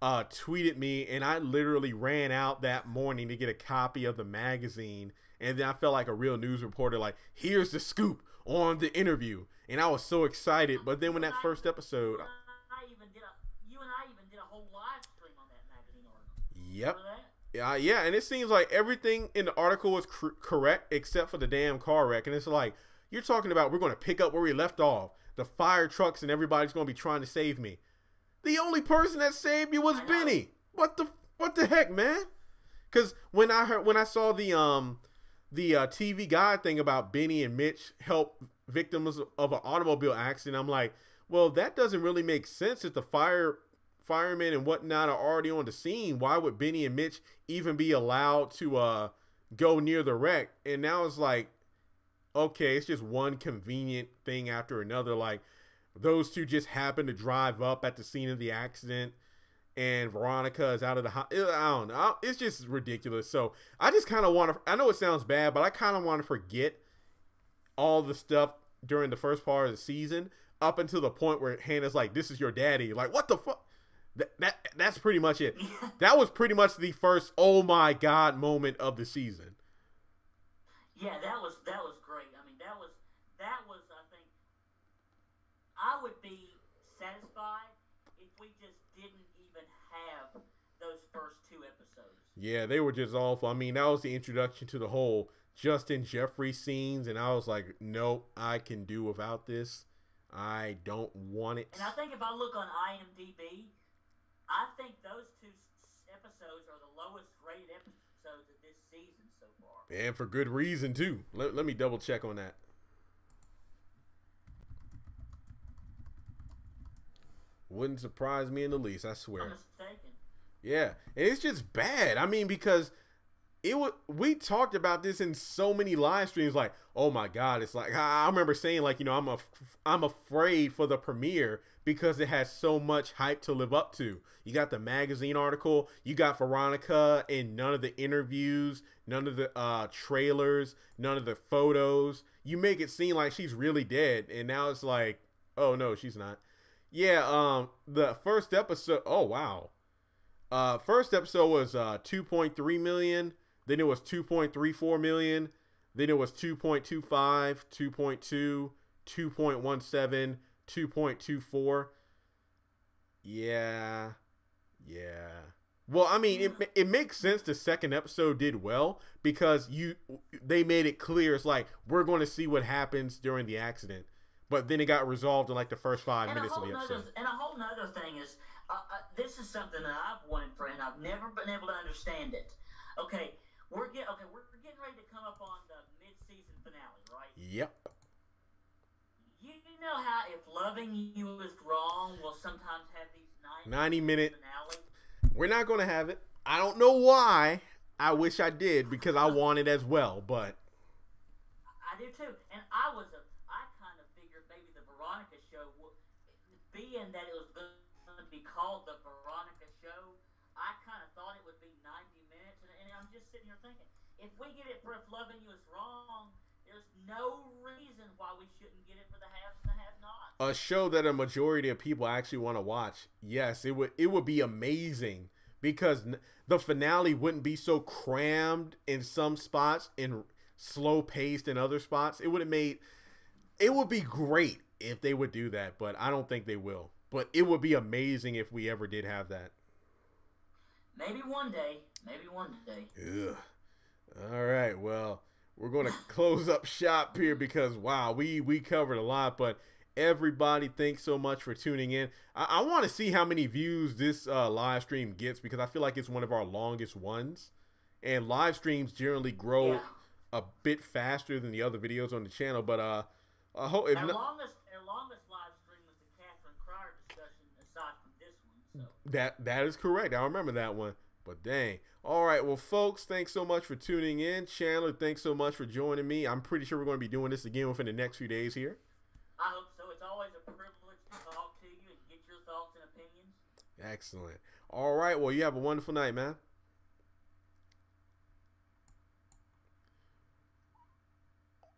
tweeted me, and I literally ran out that morning to get a copy of the magazine, and then I felt like a real news reporter, like, here's the scoop. on the interview, and I was so excited. But then when that first episode, you and I even did a whole live stream on that magazine article. yep. Remember that? Yeah, and it seems like everything in the article was correct except for the damn car wreck. And it's like, you're talking about we're going to pick up where we left off. The fire trucks and everybody's going to be trying to save me. The only person that saved you was Benny. What the heck, man? Because when I saw the TV Guide thing about Benny and Mitch help victims of an automobile accident, I'm like, well, that doesn't really make sense if the firemen and whatnot are already on the scene. Why would Benny and Mitch even be allowed to go near the wreck? And now it's like, okay, it's just one convenient thing after another. Like, those two just happen to drive up at the scene of the accident, and Veronica is out of the house. I don't know. It's just ridiculous. So I just kind of want to, I know it sounds bad, but I kind of want to forget all the stuff during the first part of the season up until the point where Hannah's like, this is your daddy. Like, what the fuck? That's pretty much it. That was pretty much the first oh my god moment of the season. Yeah, that was great. I mean, that was I think I would be satisfied if we just didn't even have those first 2 episodes. Yeah, they were just awful. I mean, that was the introduction to the whole Justin Jeffrey scenes, and I was like, nope, I can do without this. I don't want it. And I think if I look on IMDb, I think those 2 episodes are the lowest rated episodes of this season so far. And for good reason, too. Let me double check on that. Wouldn't surprise me in the least, I swear. I'm mistaken. Yeah, and it's just bad. I mean, because we talked about this in so many live streams. Like, oh my god, it's like I remember saying, like, you know, I'm afraid for the premiere because it has so much hype to live up to. You got the magazine article, you got Veronica in none of the interviews, none of the trailers, none of the photos. You make it seem like she's really dead, and now it's like, oh no, she's not. Yeah, the first episode, oh wow. First episode was 2.3 million, then it was 2.34 million, then it was 2.25, 2.2, 2.17, 2.24. Yeah. Well, I mean, it makes sense the second episode did well because they made it clear. It's like, we're going to see what happens during the accident. But then it got resolved in like the first 5 minutes of the episode. And a whole nother thing is, this is something that I've wanted for, and I've never been able to understand it. Okay, we're getting ready to come up on the mid-season finale, right? Yep. You know how if Loving You Is Wrong will sometimes have these 90-minute finale? We're not going to have it. I don't know why. I wish I did because I want it as well, but I do too. And I kind of figured maybe the Veronica show, being that it was going to be called the Veronica show, I kind of thought it would be 90 minutes. And I'm just sitting here thinking, if we get it for If Loving You Is Wrong, there's no reason why we shouldn't get it for the haves and the have-nots. a show that a majority of people actually want to watch. Yes, it would be amazing because the finale wouldn't be so crammed in some spots and slow paced in other spots. It would be great if they would do that, but I don't think they will. But it would be amazing if we ever did have that. Maybe one day. Ugh. All right, well, we're going to close up shop here because, wow, we covered a lot, but everybody, thanks so much for tuning in. I want to see how many views this live stream gets because I feel like it's one of our longest ones. And live streams generally grow a bit faster than the other videos on the channel, but I hope our longest live stream was the Catherine Cryer discussion aside from this one. So. That is correct. I remember that one. But dang. All right. Well, folks, thanks so much for tuning in. Chandler, thanks so much for joining me. I'm pretty sure we're going to be doing this again within the next few days here. I hope so. It's always a privilege to talk to you and get your thoughts and opinions. Excellent. All right. Well, you have a wonderful night, man.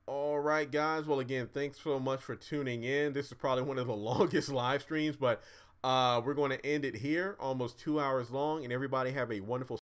All right, guys. Well, again, thanks so much for tuning in. This is probably one of the longest live streams, but we're going to end it here, almost 2 hours long, and everybody have a wonderful